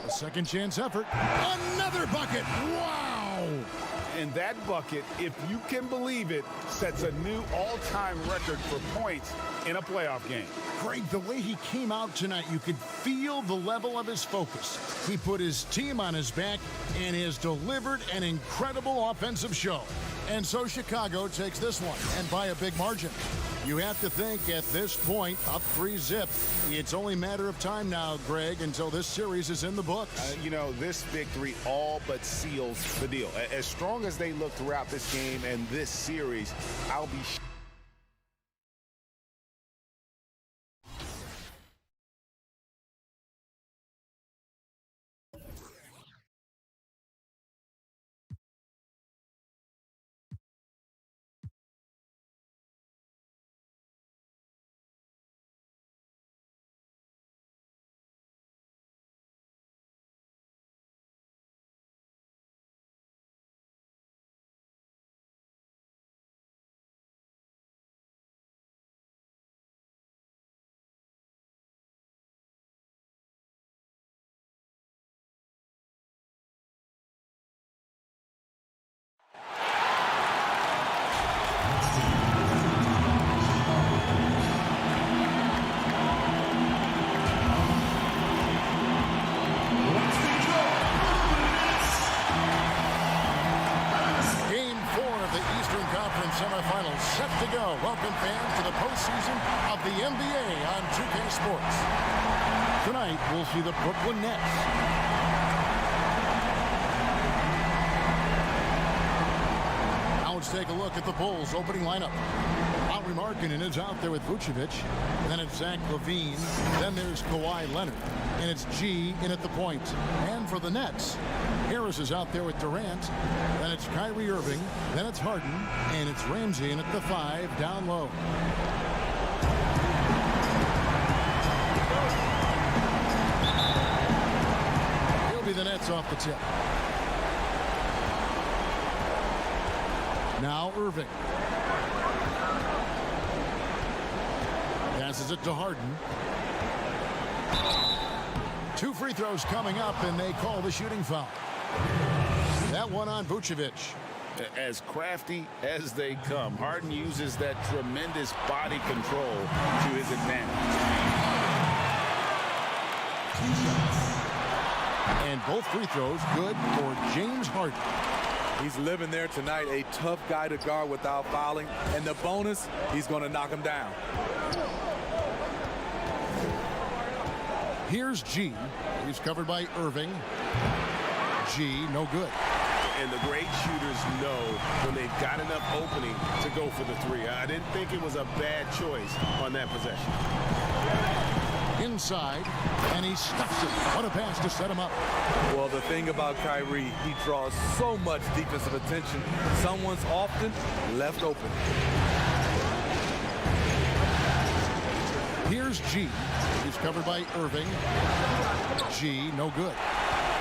A second chance effort. Another bucket. Wow. And that bucket, if you can believe it, sets a new all-time record for points in a playoff game. Greg, the way he came out tonight, you could feel the level of his focus. He put his team on his back and has delivered an incredible offensive show. And so Chicago takes this one, and by a big margin. You have to think at this point, up 3-zip. It's only a matter of time now, Greg, until this series is in the books. This victory all but seals the deal. As strong as they look throughout this game and this series, I'll be semifinals set to go. Welcome fans to the postseason of the NBA on 2K Sports. Tonight, we'll see the Brooklyn Nets. Now let's take a look at the Bulls' opening lineup. Lauri Markkanen is out there with Vucevic. Then it's Zach LaVine. Then there's Kawhi Leonard. And it's G in at the point. And for the Nets, Harris is out there with Durant. Then it's Kyrie Irving. Then it's Harden. And it's Ramsey in at the 5 down low. He'll be the Nets off the tip. Now Irving. Passes it to Harden. 2 free throws coming up, and they call the shooting foul. That one on Vucevic. As crafty as they come, Harden uses that tremendous body control to his advantage. And both free throws good for James Harden. He's living there tonight, a tough guy to guard without fouling. And the bonus, he's going to knock him down. Here's G. He's covered by Irving. G, no good. And the great shooters know when they've got enough opening to go for the 3. I didn't think it was a bad choice on that possession. inside, and he stuffs it. What a pass to set him up. Well, the thing about Kyrie, he draws so much defensive attention. Someone's often left open. Here's G. He's covered by Irving. G, no good.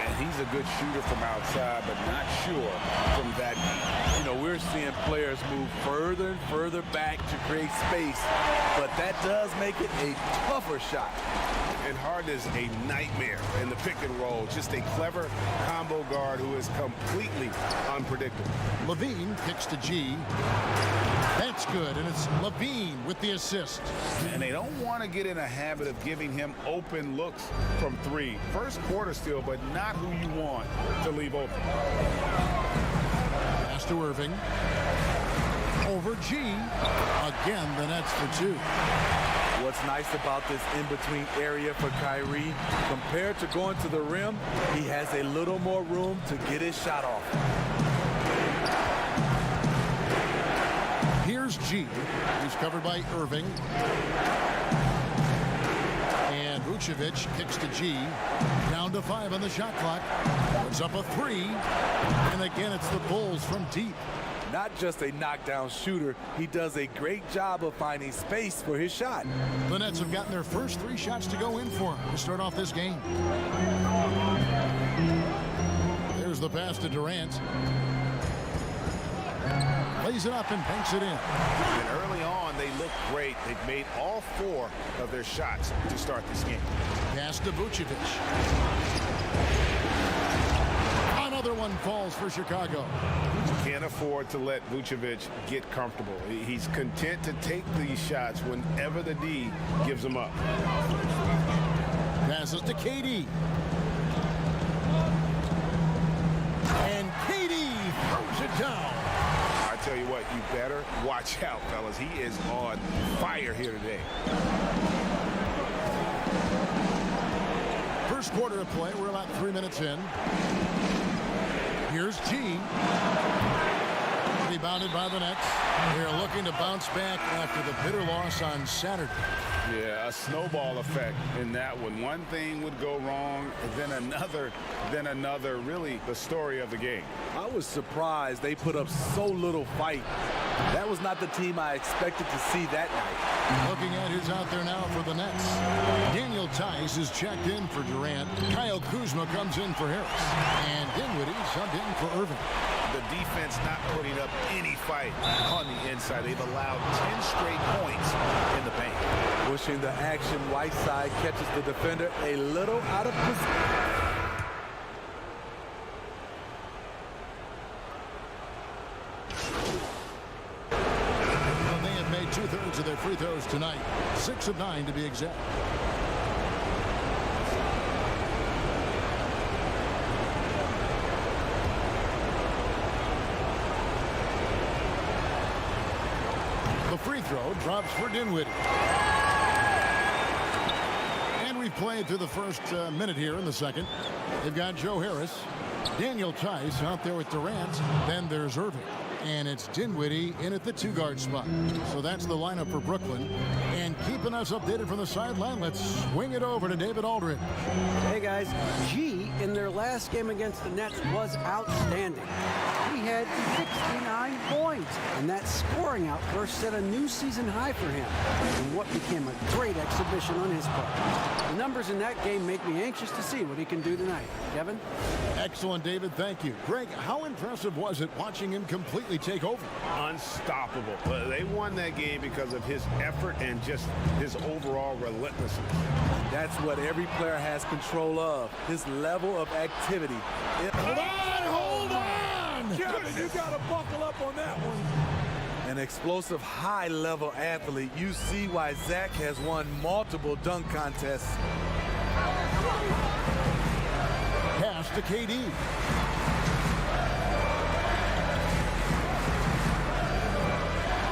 And he's a good shooter from outside, but not sure from that deep. You know, we're seeing players move further and further back to create space, but that does make it a tougher shot. And Harden is a nightmare in the pick and roll. Just a clever combo guard who is completely unpredictable. Levine kicks to G. That's good, and it's Levine with the assist. And they don't want to get in a habit of giving him open looks from three. First quarter still, but not who you want to leave open. Pass to Irving. Over G. Again, the Nets for two. What's nice about this in-between area for Kyrie, compared to going to the rim, he has a little more room to get his shot off. Here's G. He's covered by Irving. And Vucevic kicks to G. Down to 5 on the shot clock. Puts up a 3. And again, it's the Bulls from deep. Not just a knockdown shooter, he does a great job of finding space for his shot. The Nets have gotten their first 3 shots to go in for him to start off this game. There's the pass to Durant. Lays it up and banks it in. And early on, they look great. They've made all 4 of their shots to start this game. Pass to Vucevic. Another one falls for Chicago. Can't afford to let Vucevic get comfortable. He's content to take these shots whenever the D gives them up. Passes to KD. And KD throws it down. I tell you what, you better watch out, fellas. He is on fire here today. First quarter of play. We're about 3 minutes in. Here's G. Rebounded by the Nets. They're looking to bounce back after the bitter loss on Saturday. Yeah, a snowball effect in that one. One thing would go wrong, then another. Really the story of the game. I was surprised they put up so little fight. That was not the team I expected to see that night. Looking at who's out there now for the Nets. Daniel Tice is checked in for Durant. Kyle Kuzma comes in for Harris. And Dinwiddie subbed in for Irving. The defense not putting up any fight on the inside. They've allowed 10 straight points in the paint. Pushing the action, Whiteside catches the defender a little out of position. Well, they have made 2/3 of their free throws tonight. 6 of 9 to be exact. The free throw drops for Dinwiddie. And we've played through the first minute here in the second. They've got Joe Harris, Daniel Tice out there with Durant. Then there's Irving. And it's Dinwiddie in at the 2-guard spot. So that's the lineup for Brooklyn. And keeping us updated from the sideline, let's swing it over to David Aldridge. Hey guys, G in their last game against the Nets was outstanding. He had 69 points, and that scoring outburst set a new season high for him in what became a great exhibition on his part. The numbers in that game make me anxious to see what he can do tonight. Kevin? Excellent, David. Thank you. Greg, how impressive was it watching him completely take over? Unstoppable. They won that game because of his effort and just his overall relentlessness. That's what every player has control of, his level of activity. Hold on! Kevin, you gotta buckle up on that one. An explosive, high-level athlete. You see why Zach has won multiple dunk contests. Pass to KD.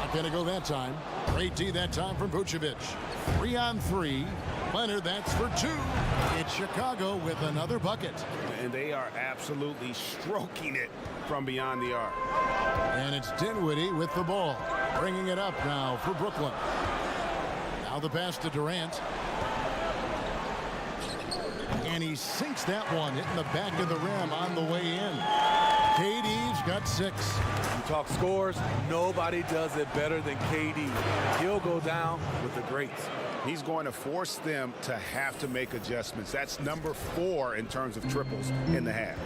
Not gonna go that time. Great D that time from Vucevic. 3-on-3. Leonard, that's for 2. It's Chicago with another bucket. And they are absolutely stroking it from beyond the arc. And it's Dinwiddie with the ball. Bringing it up now for Brooklyn. Now the pass to Durant. And he sinks that one, hitting the back of the rim on the way in. KD's got 6. You talk scores, nobody does it better than KD. He'll go down with the greats. He's going to force them to have to make adjustments. That's number 4 in terms of triples in the half.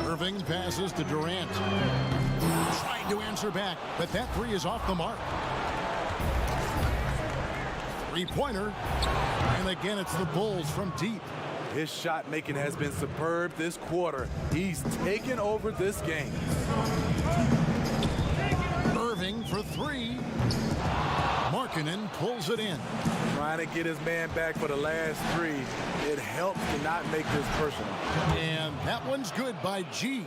Irving passes to Durant. Trying to answer back, but that 3 is off the mark. Three-pointer. And again, it's the Bulls from deep. His shot making has been superb this quarter. He's taken over this game. Irving for 3. Markkanen pulls it in. Trying to get his man back for the last 3. It helps to not make this personal. And that one's good by G.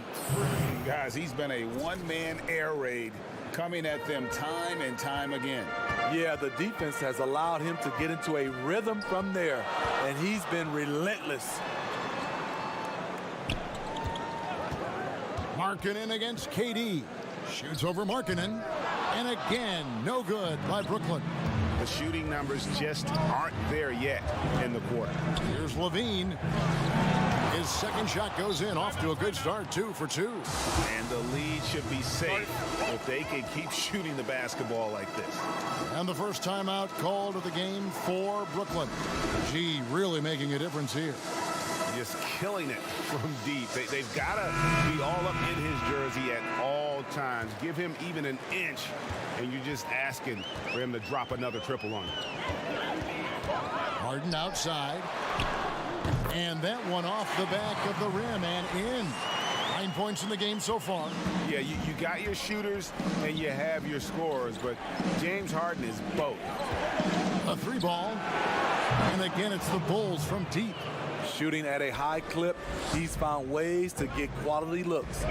Guys, he's been a one-man air raid coming at them time and time again. Yeah, the defense has allowed him to get into a rhythm from there, and he's been relentless. Markkanen against KD. Shoots over Markkanen. And again, no good by Brooklyn. The shooting numbers just aren't there yet in the quarter. Here's Levine. His second shot goes in, off to a good start, 2 for 2. And the lead should be safe if they can keep shooting the basketball like this. And the first timeout called of the game for Brooklyn. G really making a difference here. Just killing it from deep. They've got to be all up in his jersey at all times. Give him even an inch, and you're just asking for him to drop another triple on you. Harden outside. And that one off the back of the rim and in. 9 points in the game so far. Yeah, you got your shooters and you have your scorers, but James Harden is both. A 3-ball. And again, it's the Bulls from deep. Shooting at a high clip, he's found ways to get quality looks.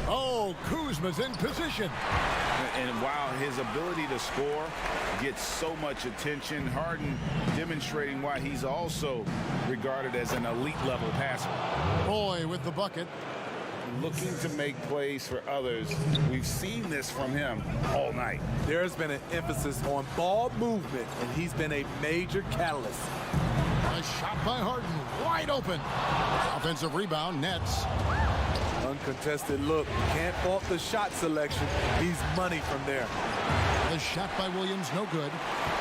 Oh, Kuzma's in position. And while his ability to score gets so much attention, Harden demonstrating why he's also regarded as an elite level passer. Boy with the bucket. Looking to make plays for others. We've seen this from him all night. There's been an emphasis on ball movement, and he's been a major catalyst. A shot by Harden, wide open. Offensive rebound, Nets. Uncontested look. Can't fault the shot selection. He's money from there. The shot by Williams, no good.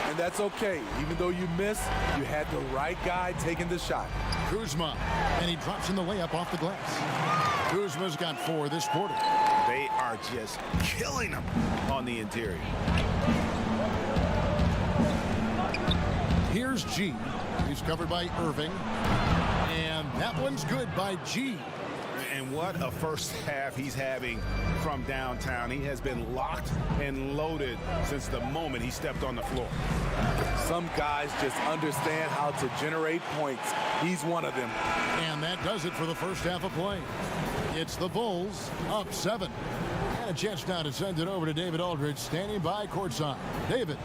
And that's okay. Even though you miss, you had the right guy taking the shot. Kuzma, and he drops in the layup off the glass. Kuzma's got 4 this quarter. They are just killing him on the interior. Here's G. He's covered by Irving. And that one's good by G. And what a first half he's having from downtown. He has been locked and loaded since the moment he stepped on the floor. Some guys just understand how to generate points. He's one of them. And that does it for the first half of play. It's the Bulls up 7. And a chance now to send it over to David Aldridge, standing by courtside. David.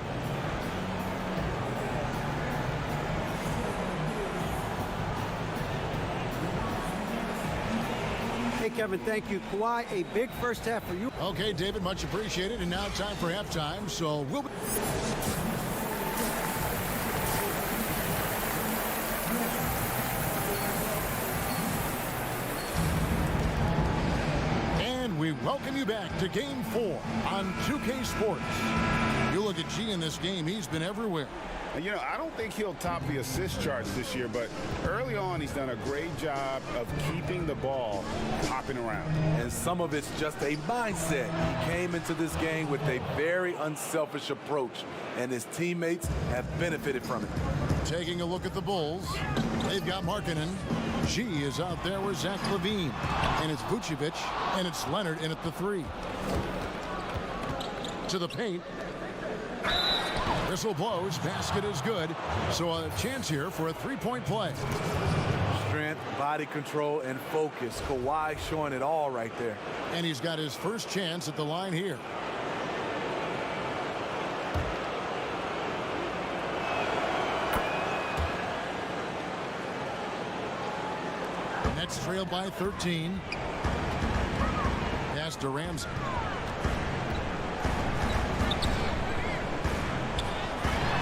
Hey, Kevin, thank you. Kawhi, a big first half for you. Okay, David, much appreciated. And now time for halftime. So we'll be... We welcome you back to Game 4 on 2K Sports. You look at G in this game, he's been everywhere. You know, I don't think he'll top the assist charts this year, but early on he's done a great job of keeping the ball hopping around. And some of it's just a mindset. He came into this game with a very unselfish approach, and his teammates have benefited from it. Taking a look at the Bulls, they've got Markkanen. G is out there with Zach LaVine. And it's Vucevic, and it's Leonard in at the 3. To the paint. Whistle blows, basket is good. So a chance here for a 3-point play. Strength, body control, and focus. Kawhi showing it all right there. And he's got his first chance at the line here. Nets trail by 13. Pass to Ramsey.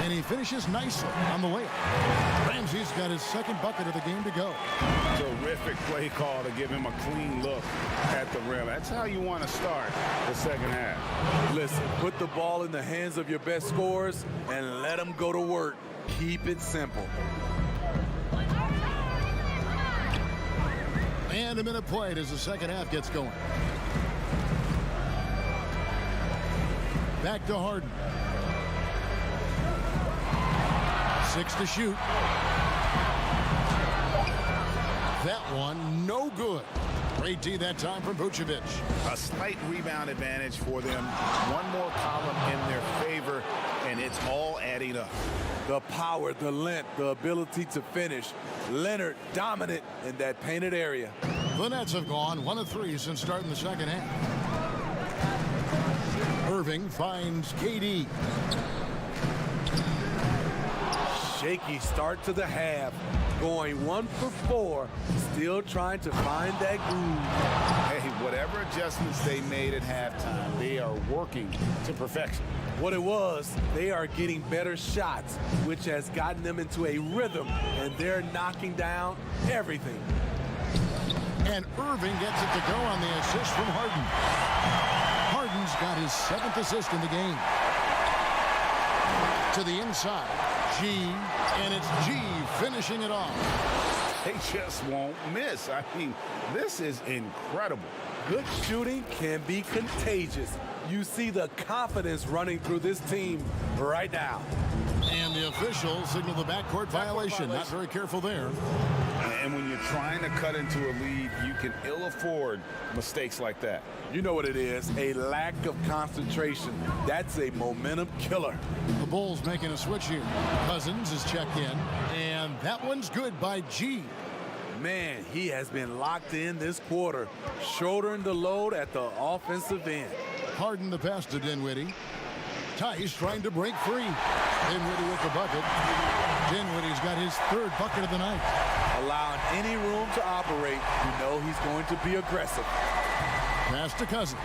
And he finishes nicely on the layup. Ramsey's got his second bucket of the game to go. Terrific play call to give him a clean look at the rim. That's how you want to start the second half. Listen, put the ball in the hands of your best scorers and let them go to work. Keep it simple. And a minute played as the second half gets going. Back to Harden. 6 to shoot. That one, no good. Great D that time from Vucevic. A slight rebound advantage for them. One more column in their favor, and it's all adding up. The power, the length, the ability to finish. Leonard dominant in that painted area. The Nets have gone 1 of 3 since starting the second half. Irving finds KD. Shaky start to the half. Going 1 for 4. Still trying to find that groove. Hey, whatever adjustments they made at halftime, they are working to perfection. What it was, they are getting better shots, which has gotten them into a rhythm, and they're knocking down everything. And Irving gets it to go on the assist from Harden. Harden's got his 7th assist in the game. To the inside, G, and it's G finishing it off. They just won't miss. I mean, this is incredible. Good shooting can be contagious. You see the confidence running through this team right now. And the officials signal the backcourt violation. Not very careful there. And when you're trying to cut into a lead, you can ill afford mistakes like that. You know what it is, a lack of concentration. That's a momentum killer. The Bulls making a switch here. Cousins is checked in, and that one's good by G. Man, he has been locked in this quarter, shouldering the load at the offensive end. Harden the pass to Dinwiddie. Tice trying to break free. Dinwiddie with the bucket. Dinwiddie's got his 3rd bucket of the night. Allowing any room to operate, you know he's going to be aggressive. Pass to Cousins.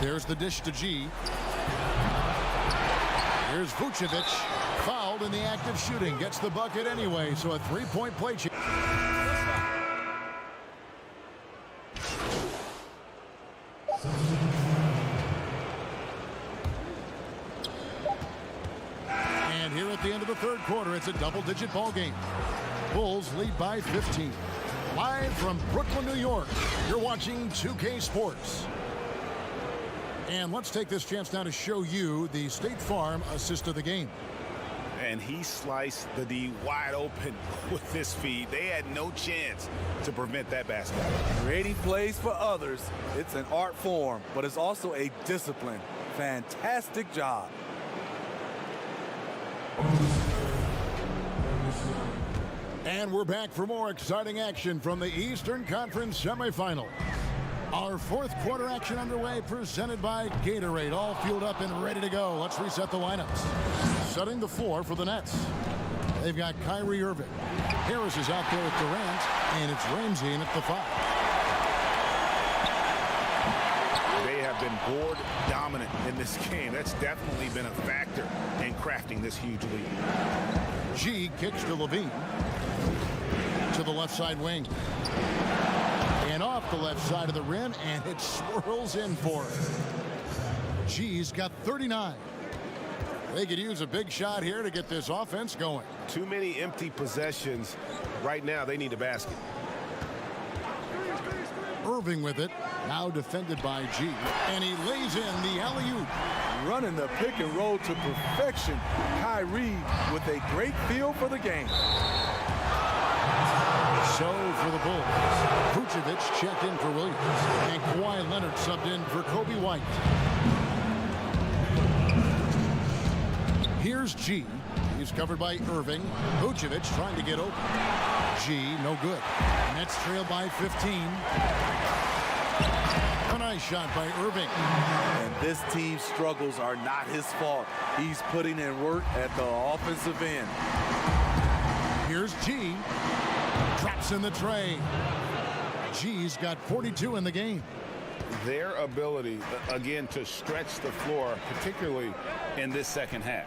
There's the dish to G. Here's Vucevic. Fouled in the act of shooting. Gets the bucket anyway, so a 3-point play change. And here at the end of the 3rd quarter, it's a double-digit ball game. Bulls lead by 15. Live from Brooklyn, New York, you're watching 2K Sports. And let's take this chance now to show you the State Farm assist of the game. And he sliced the D wide open with his feed. They had no chance to prevent that basket. Creating plays for others, it's an art form, but it's also a discipline. Fantastic job. And we're back for more exciting action from the Eastern Conference semifinal. Our 4th quarter action underway, presented by Gatorade. All fueled up and ready to go. Let's reset the lineups. Setting the floor for the Nets. They've got Kyrie Irving. Harris is out there with Durant, and it's Ramsey in at the 5. They have been board dominant in this game. That's definitely been a factor in crafting this huge lead. G kicks to Levine. To the left side wing. And off the left side of the rim, and it swirls in for him. G's got 39. They could use a big shot here to get this offense going. Too many empty possessions. Right now, they need a basket. Irving with it, now defended by G, and he lays in the alley-oop. Running the pick and roll to perfection. Kyrie with a great feel for the game. So for the Bulls, Vucevic checked in for Williams, and Kawhi Leonard subbed in for Kobe White. Here's G. He's covered by Irving. Vucevic trying to get open. G, no good. Nets trail by 15. A nice shot by Irving. And this team's struggles are not his fault. He's putting in work at the offensive end. Here's G. Drops in the tray. G's got 42 in the game. their ability, again, to stretch the floor, particularly in this second half.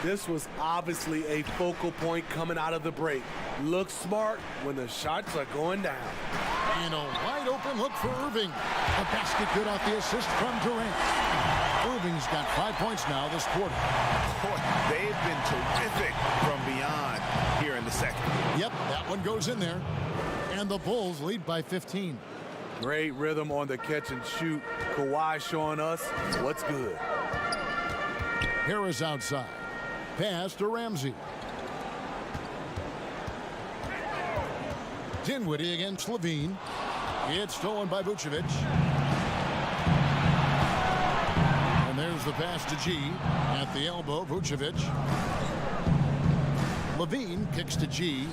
This was obviously a focal point coming out of the break. Look smart when the shots are going down. And a wide open look for Irving. A basket good off the assist from Durant. Irving's got 5 points now this quarter. Boy, they've been terrific from beyond here in the second. Yep, that one goes in there. And the Bulls lead by 15. Great rhythm on the catch and shoot. Kawhi showing us what's good. Harris outside. Pass to Ramsey. Dinwiddie against Levine. It's stolen by Vucevic. And there's the pass to G. At the elbow, Vucevic. Levine kicks to G.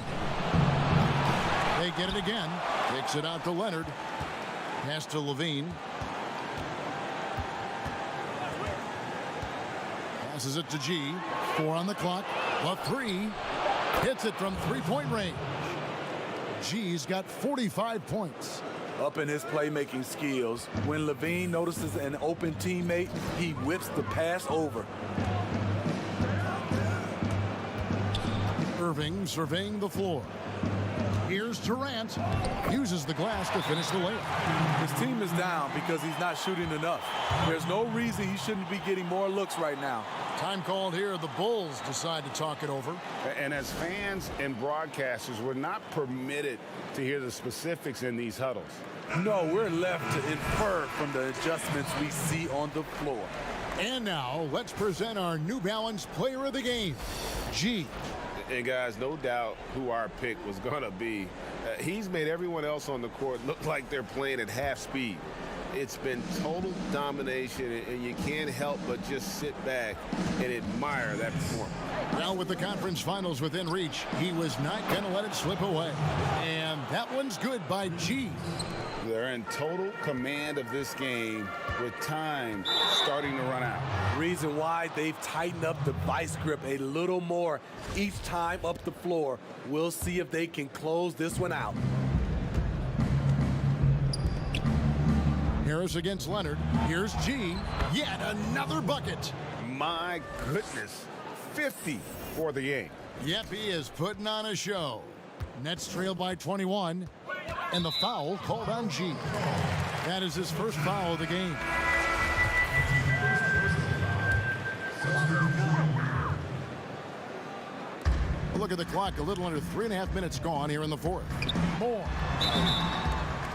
They get it again. Kicks it out to Leonard. Pass to Levine. Passes it to G. 4 on the clock. A 3. Hits it from three-point range. G's got 45 points. Up in his playmaking skills, when Levine notices an open teammate, he whips the pass over. Irving surveying the floor. Here's Durant. Uses the glass to finish the layup. His team is down because he's not shooting enough. There's no reason he shouldn't be getting more looks right now. Time called here. The Bulls decide to talk it over. And as fans and broadcasters, we're not permitted to hear the specifics in these huddles. No, we're left to infer from the adjustments we see on the floor. And now, let's present our New Balance Player of the Game, G. And guys, no doubt who our pick was going to be. He's made everyone else on the court look like they're playing at half speed. It's been total domination, and you can't help but just sit back and admire that performance. Now with the conference finals within reach, he was not going to let it slip away. And that one's good by G. They're in total command of this game with time starting to run out. Reason why they've tightened up the vice grip a little more each time up the floor. We'll see if they can close this one out. Harris against Leonard. Here's G. Yet another bucket. My goodness. 50 for the game. Yep, he is putting on a show. Nets trail by 21. And the foul called on G. That is his first foul of the game. Look at the clock. A little under 3.5 minutes gone here in the fourth. More.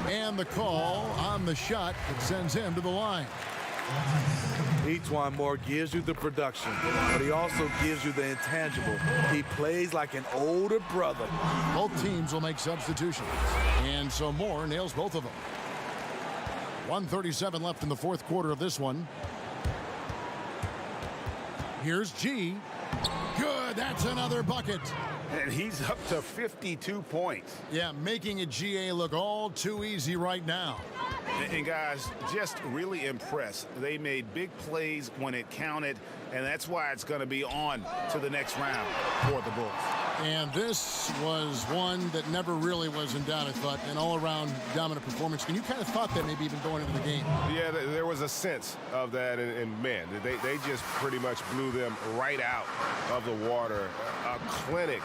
And the call on the shot that sends him to the line. Each one more gives you the production, but he also gives you the intangible. He plays like an older brother. Both teams will make substitutions. And so Moore nails both of them. 1:37 left in the fourth quarter of this one. Here's G. Good. That's another bucket. And he's up to 52 points. Yeah, making a GA look all too easy right now. And guys, just really impressed. They made big plays when it counted, and that's why it's going to be on to the next round for the Bulls. And this was one that never really was in doubt, I thought, an all-around dominant performance. And you kind of thought that maybe even going into the game. Yeah, there was a sense of that, and man, they just pretty much blew them right out of the water. A clinic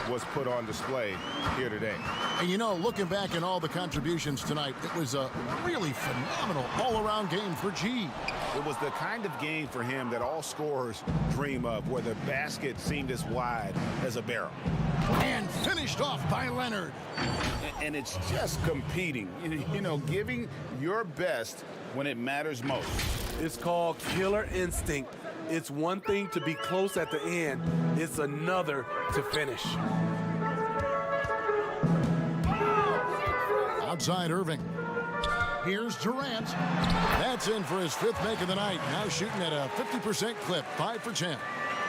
was put on display here today. And you know, looking back at all the contributions tonight, it was a really phenomenal all-around game for G. It was the kind of game for him that all scorers dream of, where the basket seemed as wide as a barrel. And finished off by Leonard. And it's just competing, you know, giving your best when it matters most. It's called killer instinct. It's one thing to be close at the end. It's another to finish. Outside Irving. Here's Durant. That's in for his fifth make of the night. Now shooting at a 50% clip, 5 for 10.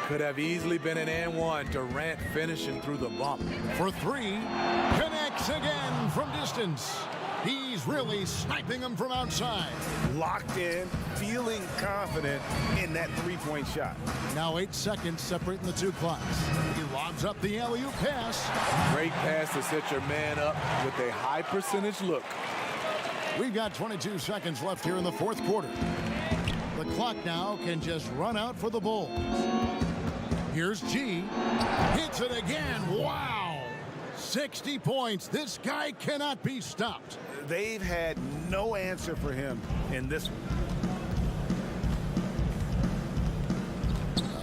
Could have easily been an and one. Durant finishing through the bump. For 3, connects again from distance. He's really sniping them from outside. Locked in, feeling confident in that three-point shot. Now 8 seconds separating the two clocks. He lobs up the alley-oop pass. Great pass to set your man up with a high percentage look. We've got 22 seconds left here in the fourth quarter. The clock now can just run out for the Bulls. Here's G. Hits it again. Wow. 60 points. This guy cannot be stopped. They've had no answer for him in this one.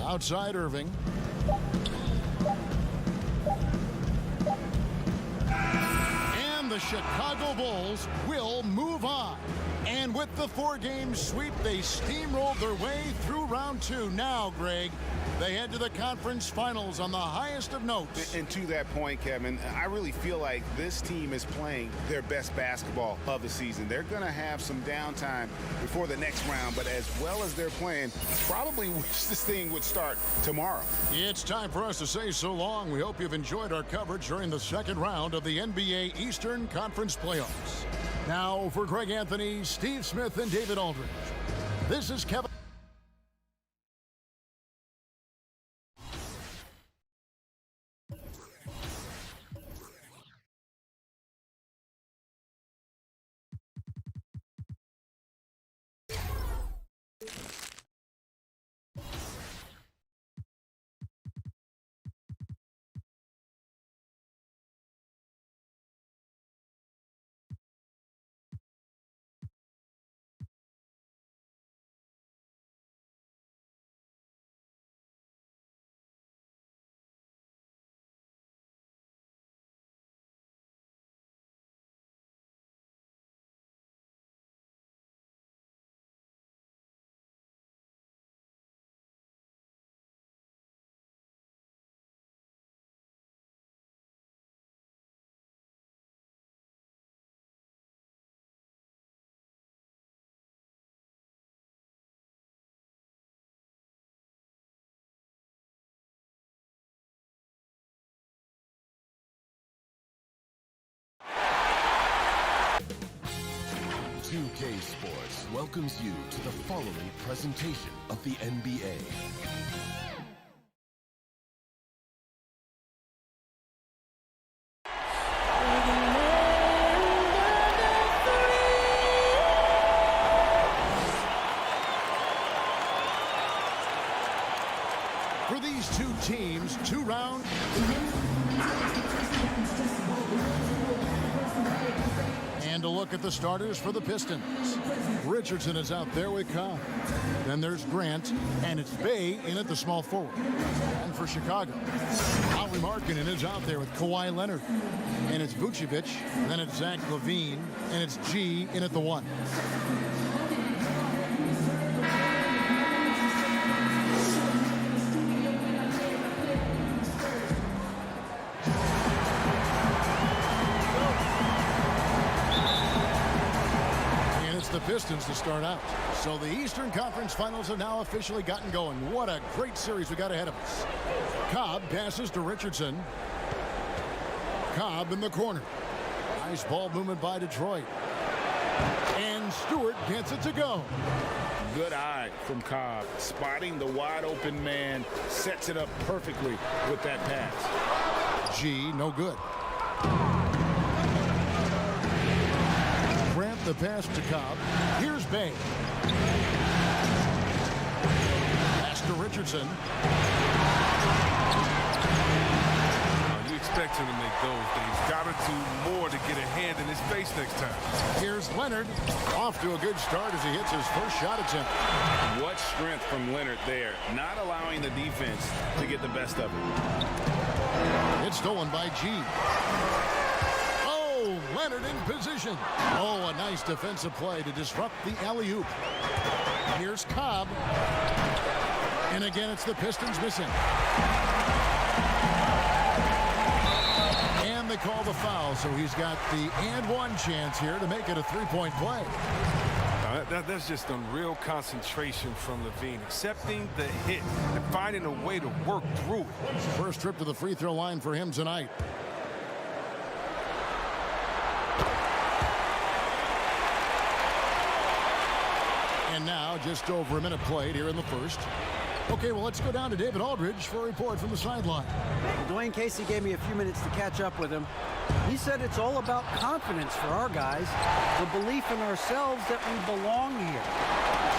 Outside Irving. And the Chicago Bulls will move on. And with the 4-game sweep, they steamrolled their way through round 2. Now, Greg, they head to the conference finals on the highest of notes. And to that point, Kevin, I really feel like this team is playing their best basketball of the season. They're going to have some downtime before the next round, but as well as they're playing, probably wish this thing would start tomorrow. It's time for us to say so long. We hope you've enjoyed our coverage during the second round of the NBA Eastern Conference Playoffs. Now, for Greg Anthony, Steve Smith, and David Aldridge, this is Kevin. UK Sports welcomes you to the following presentation of the NBA. For these two teams, 2 rounds. And a look at the starters for the Pistons. Richardson is out there with Cobb. Then there's Grant, and it's Bay in at the small forward. And for Chicago, Lauri Markkanen is out there with Kawhi Leonard. And it's Vucevic, then it's Zach LaVine, and it's G in at the 1. The Pistons to start out. So the Eastern Conference Finals have now officially gotten going. What a great series we got ahead of us. Cobb passes to Richardson. Cobb in the corner. Nice ball movement by Detroit. And Stewart gets it to go. Good eye from Cobb. Spotting the wide open man. Sets it up perfectly with that pass. G, no good. The pass to Cobb. Here's Bay. Pass to Richardson. You expect him to make those things. Got to do more to get a hand in his face next time. Here's Leonard. Off to a good start as he hits his first shot attempt. What strength from Leonard there. Not allowing the defense to get the best of it. It's stolen by G. Leonard in position. Oh, a nice defensive play to disrupt the alley-oop. Here's Cobb. And again, it's the Pistons missing. And they call the foul, so he's got the and one chance here to make it a three-point play. That's just unreal concentration from LaVine. Accepting the hit and finding a way to work through it. First trip to the free throw line for him tonight. And now just over a minute played here in the first. Okay, well, let's go down to David Aldridge for a report from the sideline. Dwayne Casey gave me a few minutes to catch up with him. He said it's all about confidence for our guys, the belief in ourselves that we belong here.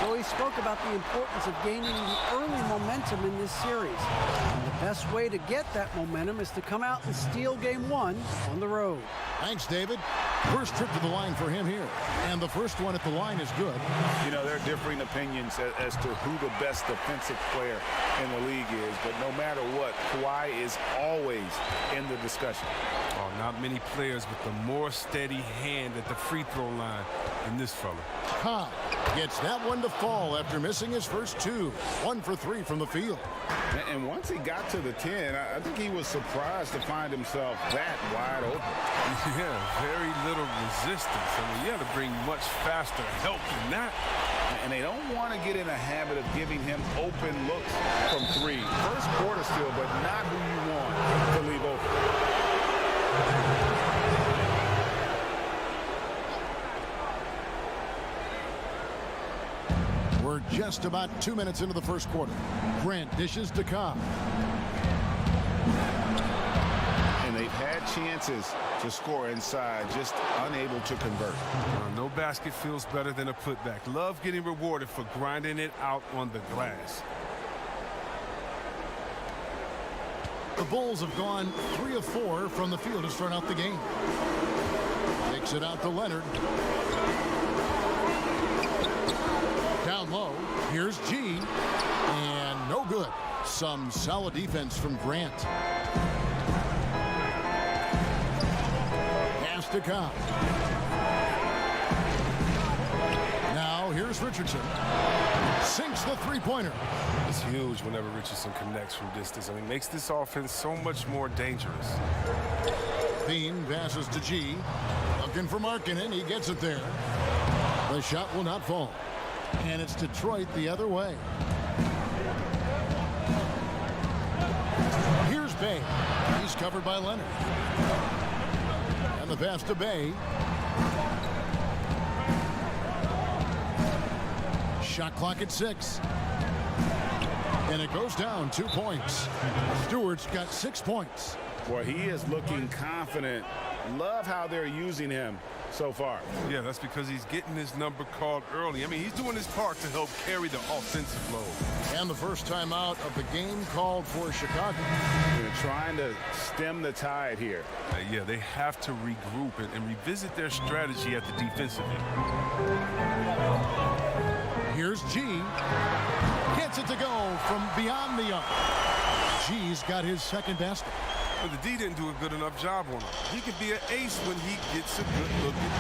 So he spoke about the importance of gaining the early momentum in this series. And the best way to get that momentum is to come out and steal game one on the road. Thanks, David. First trip to the line for him here. And the first one at the line is good. You know, there are differing opinions as to who the best defensive player in the league is. But no matter what, Kawhi is always in the discussion. Oh, not many players with a more steady hand at the free throw line than this fella. Cobb gets that one to fall after missing his first two. 1 for 3 from the field. And once he got to the 10, I think he was surprised to find himself that wide open. Yeah, very little resistance. I mean, you got to bring much faster help than that. And they don't want to get in a habit of giving him open looks from 3. First quarter still, but not who you want to leave open. We're just about 2 minutes into the first quarter. Grant dishes to Cobb. And they've had chances to score inside, just unable to convert. No basket feels better than a putback. Love getting rewarded for grinding it out on the glass. The Bulls have gone 3 of 4 from the field to start out the game. Takes it out to Leonard. Down low, here's G, and no good. Some solid defense from Grant. Pass to Cobb. Now here's Richardson. Sinks the three-pointer. It's huge whenever Richardson connects from distance. I mean, makes this offense so much more dangerous. Bean passes to G. Looking for Markkanen. He gets it there. The shot will not fall. And it's Detroit the other way. Here's Bay. He's covered by Leonard. And the pass to Bay. Shot clock at 6. And it goes down 2 points. Stewart's got 6 points. Boy, he is looking confident. Love how they're using him so far. Yeah, that's because he's getting his number called early. I mean, he's doing his part to help carry the offensive load. And the first time out of the game called for Chicago. They're trying to stem the tide here. Yeah, they have to regroup and revisit their strategy at the defensive end. Here's G. Gets it to go from beyond the arc. G's got his second basket. But the D didn't do a good enough job on him. He could be an ace when he gets a good look at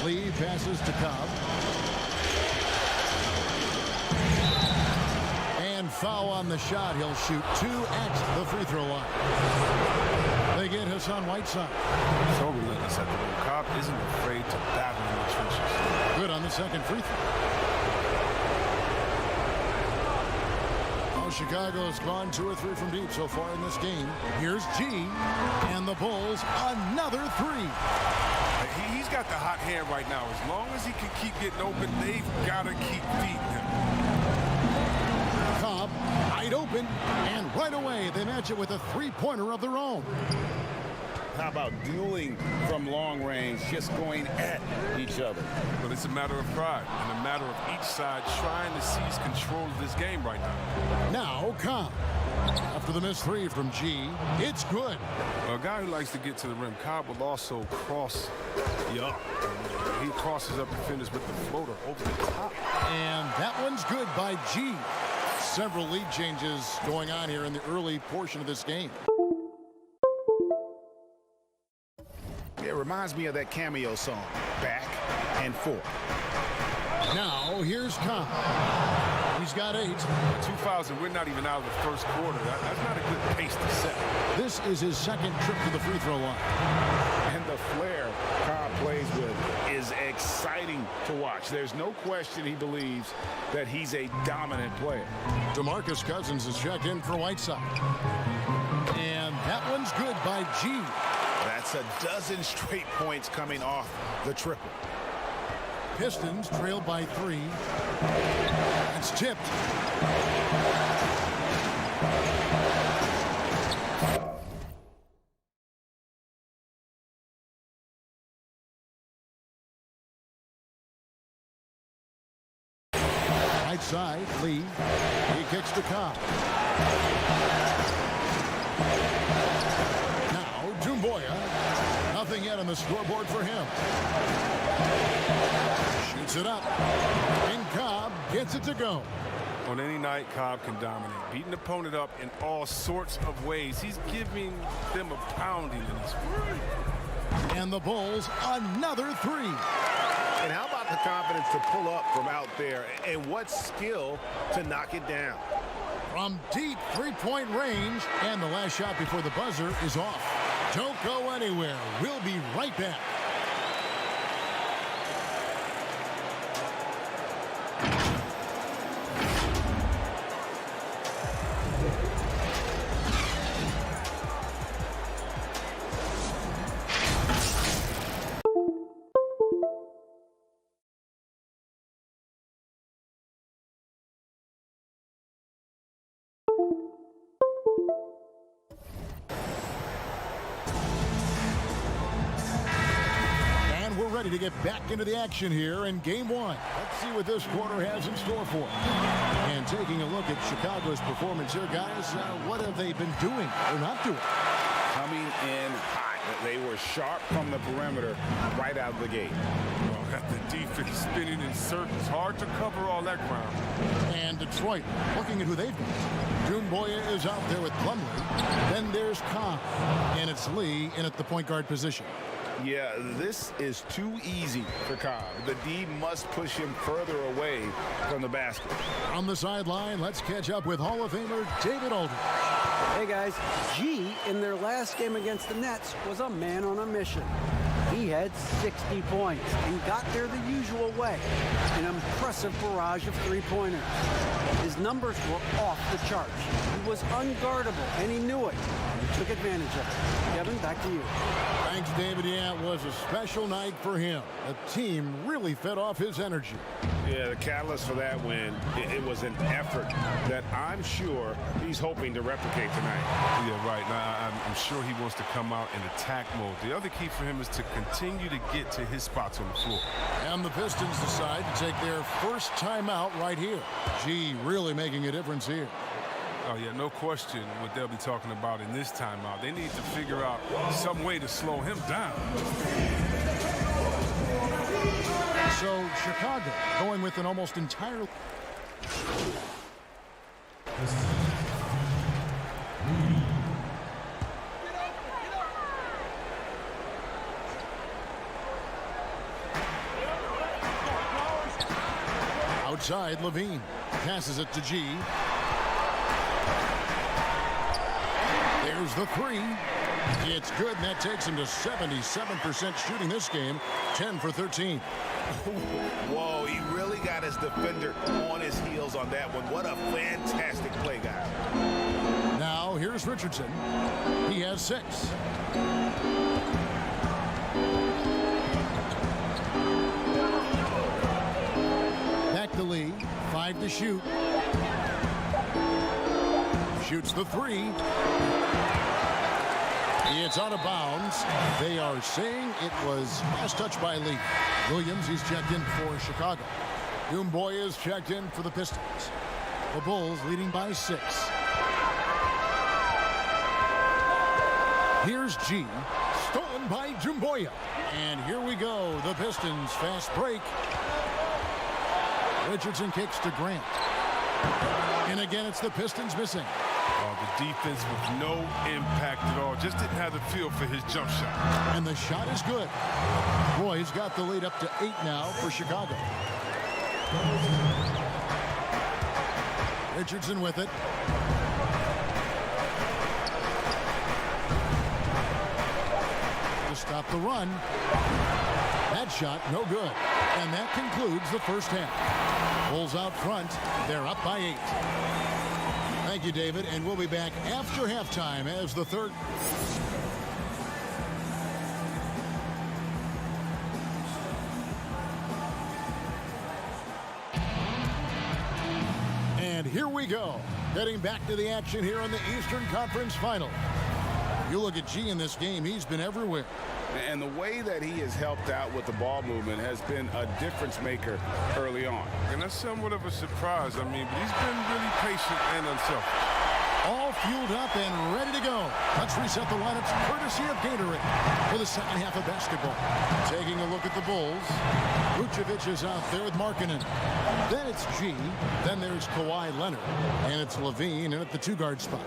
3. Lee passes to Cobb. And foul on the shot. He'll shoot 2 at the free throw line. They get Hassan Whiteside. So relentless at the rim. Cobb isn't afraid to battle in the trenches. Good on the second free throw. Chicago has gone 2 or 3 from deep so far in this game. Here's G, and the Bulls another 3. He's got the hot hand right now. As long as he can keep getting open, they've got to keep feeding him. Cobb wide open, and right away they match it with a 3-pointer of their own. How about dueling from long range, just going at each other? But it's a matter of pride and a matter of each side trying to seize control of this game right now. Now Cobb. After the missed 3 from G, it's good. A guy who likes to get to the rim, Cobb will also cross the up. He crosses up defenders with the floater over the top. And that one's good by G. Several lead changes going on here in the early portion of this game. It reminds me of that cameo song, Back and Forth. Now, here's Cobb. He's got 8. 2 fouls, and we're not even out of the first quarter. That's not a good pace to set. This is his second trip to the free throw line. And the flair Cobb plays with is exciting to watch. There's no question he believes that he's a dominant player. DeMarcus Cousins is checked in for Whiteside. And that one's good by G. That's a dozen straight points coming off the triple. Pistons trailed by 3. It's tipped. Right side, Lee. He kicks to Cobb. Now, Dumboya. Nothing yet on the scoreboard for him. Shoots it up. And Cobb gets it to go. On any night, Cobb can dominate. Beat an opponent up in all sorts of ways. He's giving them a pounding in this one. And the Bulls, another three. And how about the confidence to pull up from out there, and what skill to knock it down. From deep three-point range, and the last shot before the buzzer is off. Don't go anywhere. We'll be right back. Ready to get back into the action here in game one. Let's see what this quarter has in store for them. And taking a look at Chicago's performance here, guys, what have they been doing or not doing? Coming in hot. They were sharp from the perimeter right out of the gate. Well, got the defense spinning in circles. Hard to cover all that ground. And Detroit, looking at who they've got. Dumboya is out there with Plumlee. Then there's Cobb. And it's Lee in at the point guard position. Yeah, this is too easy for Cobb. The D must push him further away from the basket. On the sideline, let's catch up with Hall of Famer David Aldridge. Hey guys, G in their last game against the Nets was a man on a mission. He had 60 points and got there the usual way, an impressive barrage of three-pointers. His numbers were off the charts. He was unguardable, and he knew it. He took advantage of it. Kevin, back to you. Thanks, David. Yeah, it was a special night for him. The team really fed off his energy. Yeah, the catalyst for that win, it was an effort that I'm sure he's hoping to replicate tonight. Yeah, right. Now, I'm sure he wants to come out in attack mode. The other key for him is to continue to get to his spots on the floor. And the Pistons decide to take their first timeout right here. G really making a difference here. Oh, yeah, no question what they'll be talking about in this timeout. They need to figure out some way to slow him down. So, Chicago going with an almost entirely... Outside, Levine passes it to G. There's the three. It's good, and that takes him to 77% shooting this game, 10 for 13. Whoa, he really got his defender on his heels on that one. What a fantastic play, guys. Now, here's Richardson. He has 6. Back to Lee, 5 to shoot. Shoots the 3. It's out of bounds. They are saying it was last touch by Lee. Williams, he's checked in for Chicago. Dumboya is checked in for the Pistons. The Bulls leading by 6. Here's G. Stolen by Dumboya. And here we go. The Pistons fast break. Richardson kicks to Grant. And again, it's the Pistons missing. The defense with no impact at all. Just didn't have the feel for his jump shot. And the shot is good. Roy's got the lead up to 8 now for Chicago. Richardson with it. To stop the run. That shot, no good. And that concludes the first half. Bulls out front. They're up by 8. Thank you, David, and we'll be back after halftime as the third. And here we go. Getting back to the action here in the Eastern Conference Final. You look at G in this game, he's been everywhere. And the way that he has helped out with the ball movement has been a difference maker early on. And that's somewhat of a surprise. I mean, but he's been really patient and unselfish. All fueled up and ready to go. Let's reset the lineups courtesy of Gatorade for the second half of basketball. Taking a look at the Bulls. Vucevic is out there with Markkanen. Then it's G. Then there's Kawhi Leonard. And it's Levine in at the two-guard spot.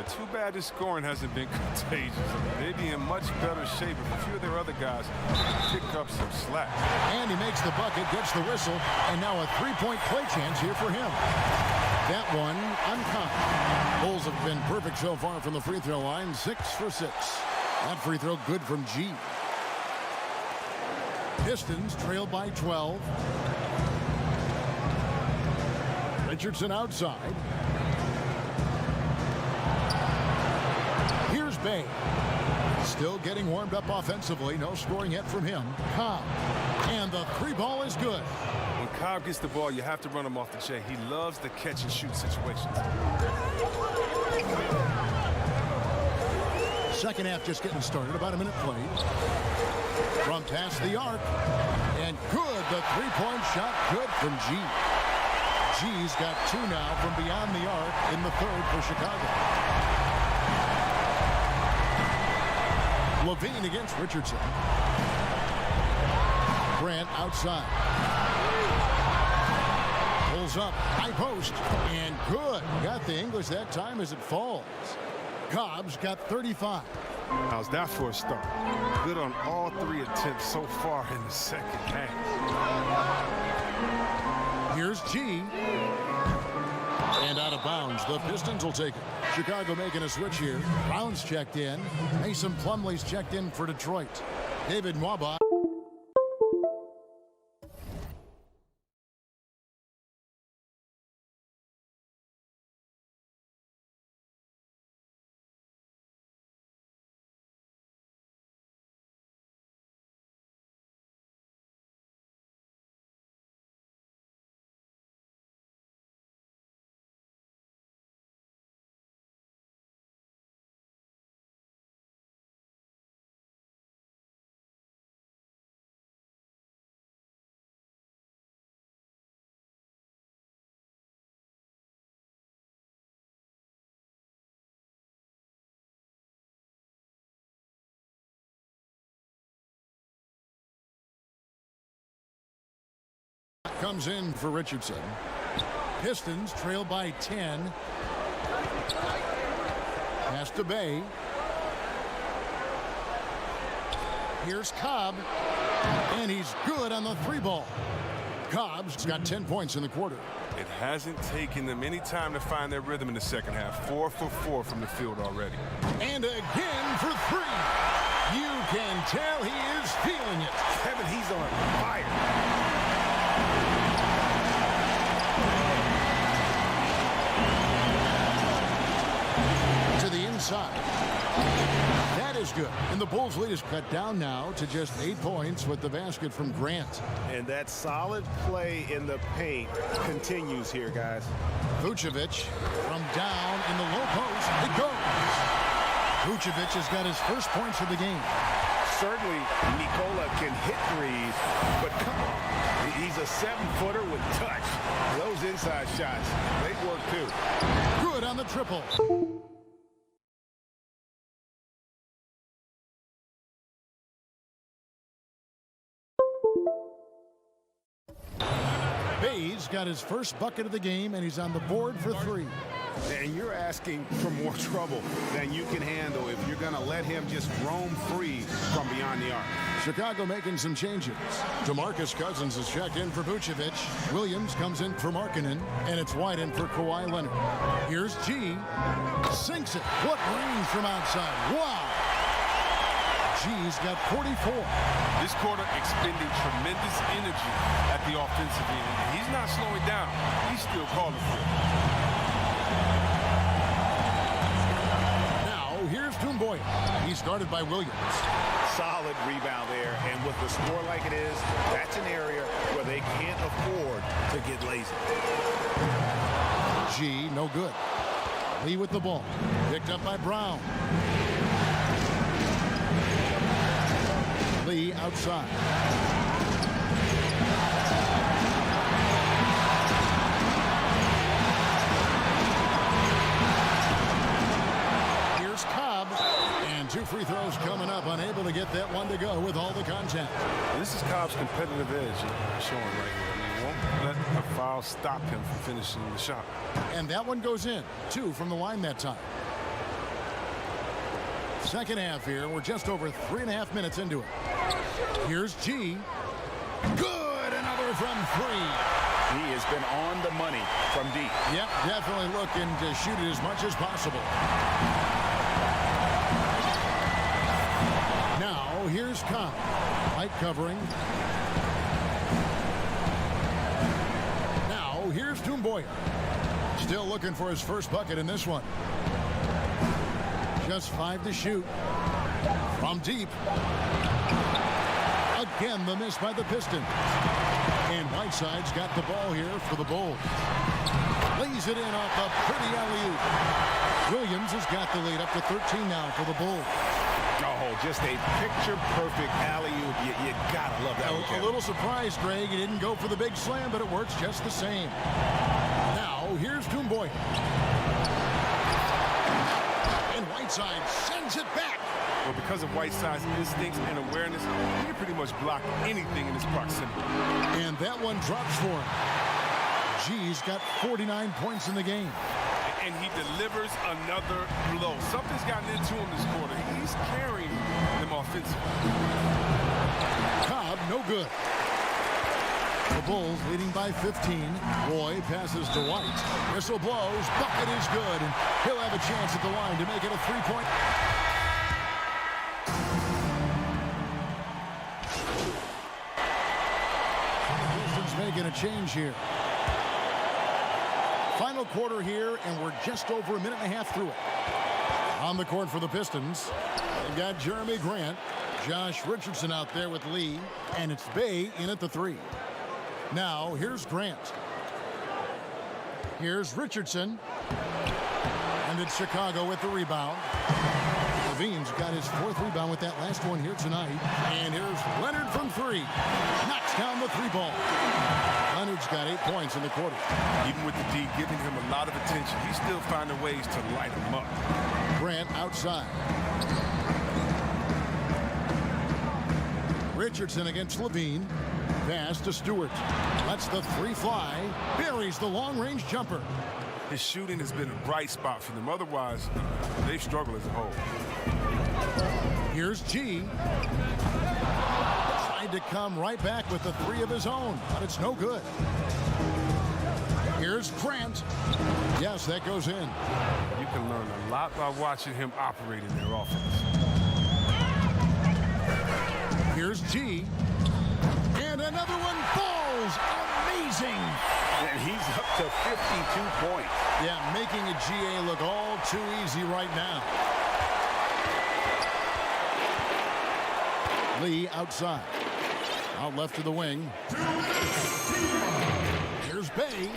Too bad this scoring hasn't been contagious. I mean, they'd be in much better shape if a few of their other guys pick up some slack. And he makes the bucket, gets the whistle, and now a three-point play chance here for him. That one uncommon. Bulls have been perfect so far from the free throw line, 6 for 6. That free throw good from G. Pistons trail by 12. Richardson outside. Here's Bay. Still getting warmed up offensively. No scoring yet from him. Cobb. And the three ball is good. When Cobb gets the ball, you have to run him off the J. He loves the catch and shoot situations. Second half just getting started. About a minute played. From past the arc. And good. The three-point shot good from G. G's got 2 now from beyond the arc in the third for Chicago. Levine against Richardson. Grant outside. Pulls up. High post. And good. Got the English that time as it falls. Cobb's got 35. How's that for a start? Good on all 3 attempts so far in the second half. Here's G. And out of bounds. The Pistons will take it. Chicago making a switch here. Brown's checked in. Mason Plumlee's checked in for Detroit. David Nwaba. Comes in for Richardson. Pistons trail by 10. Pass to Bay. Here's Cobb. And he's good on the three ball. Cobb's got 10 points in the quarter. It hasn't taken them any time to find their rhythm in the second half. 4 for 4 from the field already. And again for 3. You can tell he is feeling it. Kevin, he's on fire. Inside. That is good. And the Bulls' lead is cut down now to just 8 points with the basket from Grant. And that solid play in the paint continues here, guys. Vucevic from down in the low post. It goes. Vucevic has got his first points of the game. Certainly, Nikola can hit threes, but come on. He's a 7-footer with touch. Those inside shots, they work too. Good on the triple. Bay's got his first bucket of the game, and he's on the board for 3. And you're asking for more trouble than you can handle if you're going to let him just roam free from beyond the arc. Chicago making some changes. DeMarcus Cousins is checked in for Vucevic. Williams comes in for Markkanen, and it's White in for Kawhi Leonard. Here's G. Sinks it. What range from outside. Wow. G's got 44. This quarter expending tremendous energy at the offensive end. He's not slowing down. He's still calling for it. Now, here's Doumbouya. He's guarded by Williams. Solid rebound there, and with the score like it is, that's an area where they can't afford to get lazy. G, no good. Lee with the ball. Picked up by Brown. Lee outside. Here's Cobb. And 2 free throws coming up. Unable to get that one to go with all the contact. This is Cobb's competitive edge showing right here. Won't let a foul stop him from finishing the shot. And that one goes in. 2 from the line that time. Second half here. We're just over 3.5 minutes into it. Here's G. Good. Another from 3. He has been on the money from deep. Yep, definitely looking to shoot it as much as possible. Now, here's Cobb. Light covering. Now, here's Toomboyer. Still looking for his first bucket in this one. Just 5 to shoot. From deep. Again, the miss by the Pistons. And Whiteside's got the ball here for the Bulls. Lays it in off a pretty alley-oop. Williams has got the lead up to 13 now for the Bulls. Oh, just a picture-perfect alley-oop. You gotta love that one, A little surprised, Greg. He didn't go for the big slam, but it works just the same. Now, here's Toomboyer. And Whiteside sends it back. Well, because of Whiteside's instincts and awareness, he can pretty much block anything in his proximity. And that one drops for him. G's got 49 points in the game. And he delivers another blow. Something's gotten into him this quarter. He's carrying them offensively. Cobb, no good. The Bulls leading by 15. Roy passes to White. Whistle blows. Bucket is good. And he'll have a chance at the line to make it a 3-point. Pistons making a change here. Final quarter here, and we're just over 1.5 minutes through it. On the court for the Pistons, they've got Jeremy Grant, Josh Richardson out there with Lee, and it's Bay in at the 3. Now, here's Grant. Here's Richardson. And it's Chicago with the rebound. Levine's got his 4th rebound with that last one here tonight. And here's Leonard from 3. Knocks down the 3-ball. Leonard's got 8 points in the quarter. Even with the D giving him a lot of attention, he's still finding ways to light him up. Grant outside. Richardson against Levine. Pass to Stewart. Lets the 3 fly. Buries the long-range jumper. His shooting has been a bright spot for them. Otherwise, they've struggled as a whole. Here's G. Tried to come right back with the 3 of his own, but it's no good. Here's Grant. Yes, that goes in. You can learn a lot by watching him operate in their offense. Here's G. And another one falls. Amazing. And he's up to 52 points. Yeah, making a GA look all too easy right now. Lee outside. Out left to the wing. Here's Bay.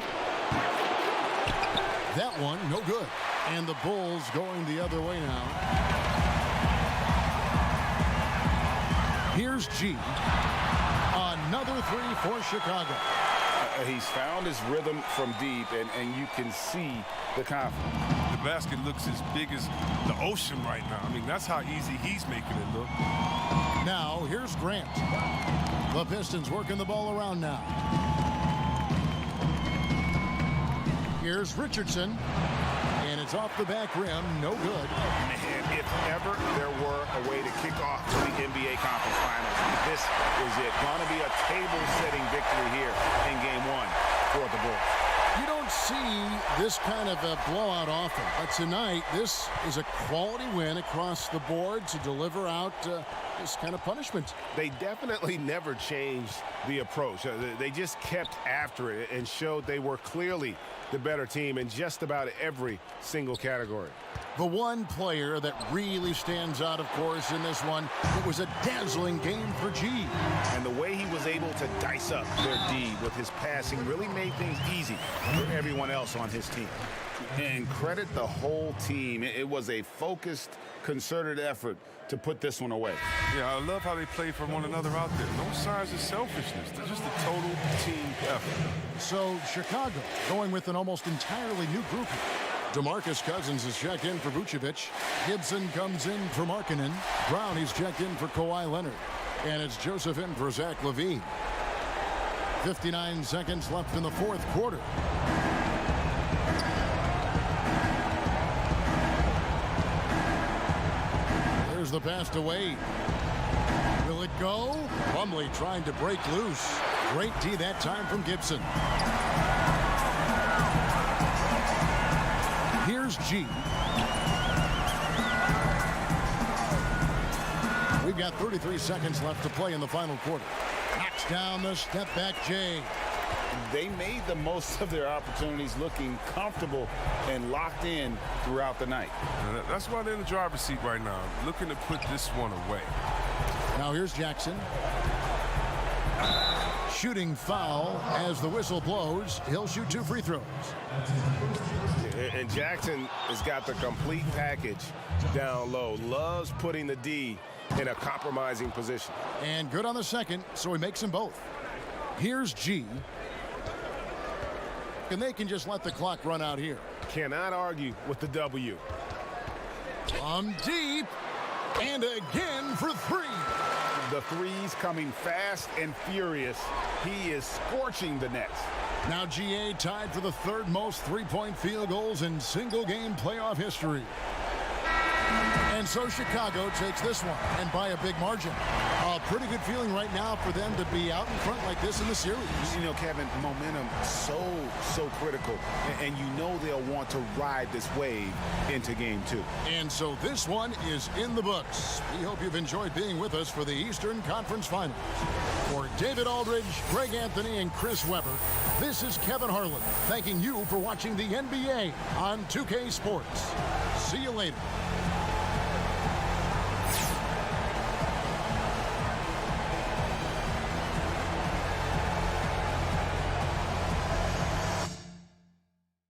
That one, no good. And the Bulls going the other way now. Here's G. Another 3 for Chicago. He's found his rhythm from deep, and you can see the confidence. The basket looks as big as the ocean right now. I mean, that's how easy he's making it look. Now, here's Grant. The Pistons working the ball around now. Here's Richardson. And it's off the back rim. No good. Man, if ever there were a way to kick off the NBA Conference Finals, this is it. Going to be a table-setting victory here in Game 1 for the Bulls. You don't see this kind of a blowout often, but tonight this is a quality win across the board to deliver out this kind of punishment. They definitely never changed the approach. They just kept after it and showed they were clearly the better team in just about every single category. The one player that really stands out, of course, in this one, it was a dazzling game for G. And the way he was able to dice up their D with his passing really made things easy for everyone else on his team. And credit the whole team. It was a focused, concerted effort to put this one away. Yeah, I love how they play for one another out there. No signs of selfishness. They're just a total team effort. So Chicago going with an almost entirely new group. DeMarcus Cousins is checked in for Vucevic. Gibson comes in for Markkanen. Brown, he's checked in for Kawhi Leonard. And it's Joseph in for Zach LaVine. 59 seconds left in the fourth quarter. There's the pass to Wade. Will it go? Plumlee trying to break loose. Great D that time from Gibson. Here's G. We've got 33 seconds left to play in the final quarter. Knocks down the step back J. They made the most of their opportunities, looking comfortable and locked in throughout the night. That's why they're in the driver's seat right now, looking to put this one away. Now here's Jackson. Shooting foul as the whistle blows. He'll shoot 2 free throws. And Jackson has got the complete package down low. Loves putting the D in a compromising position. And good on the second, so he makes them both. Here's G. And they can just let the clock run out here. Cannot argue with the W. From deep. And again for 3. The threes coming fast and furious. He is scorching the nets. Now GA tied for the third most three-point field goals in single-game playoff history. And so Chicago takes this one, and by a big margin. A pretty good feeling right now for them to be out in front like this in the series. You know, Kevin, momentum so critical. And you know they'll want to ride this wave into game 2. And so this one is in the books. We hope you've enjoyed being with us for the Eastern Conference Finals. For David Aldridge, Greg Anthony, and Chris Webber, this is Kevin Harlan thanking you for watching the NBA on 2K Sports. See you later.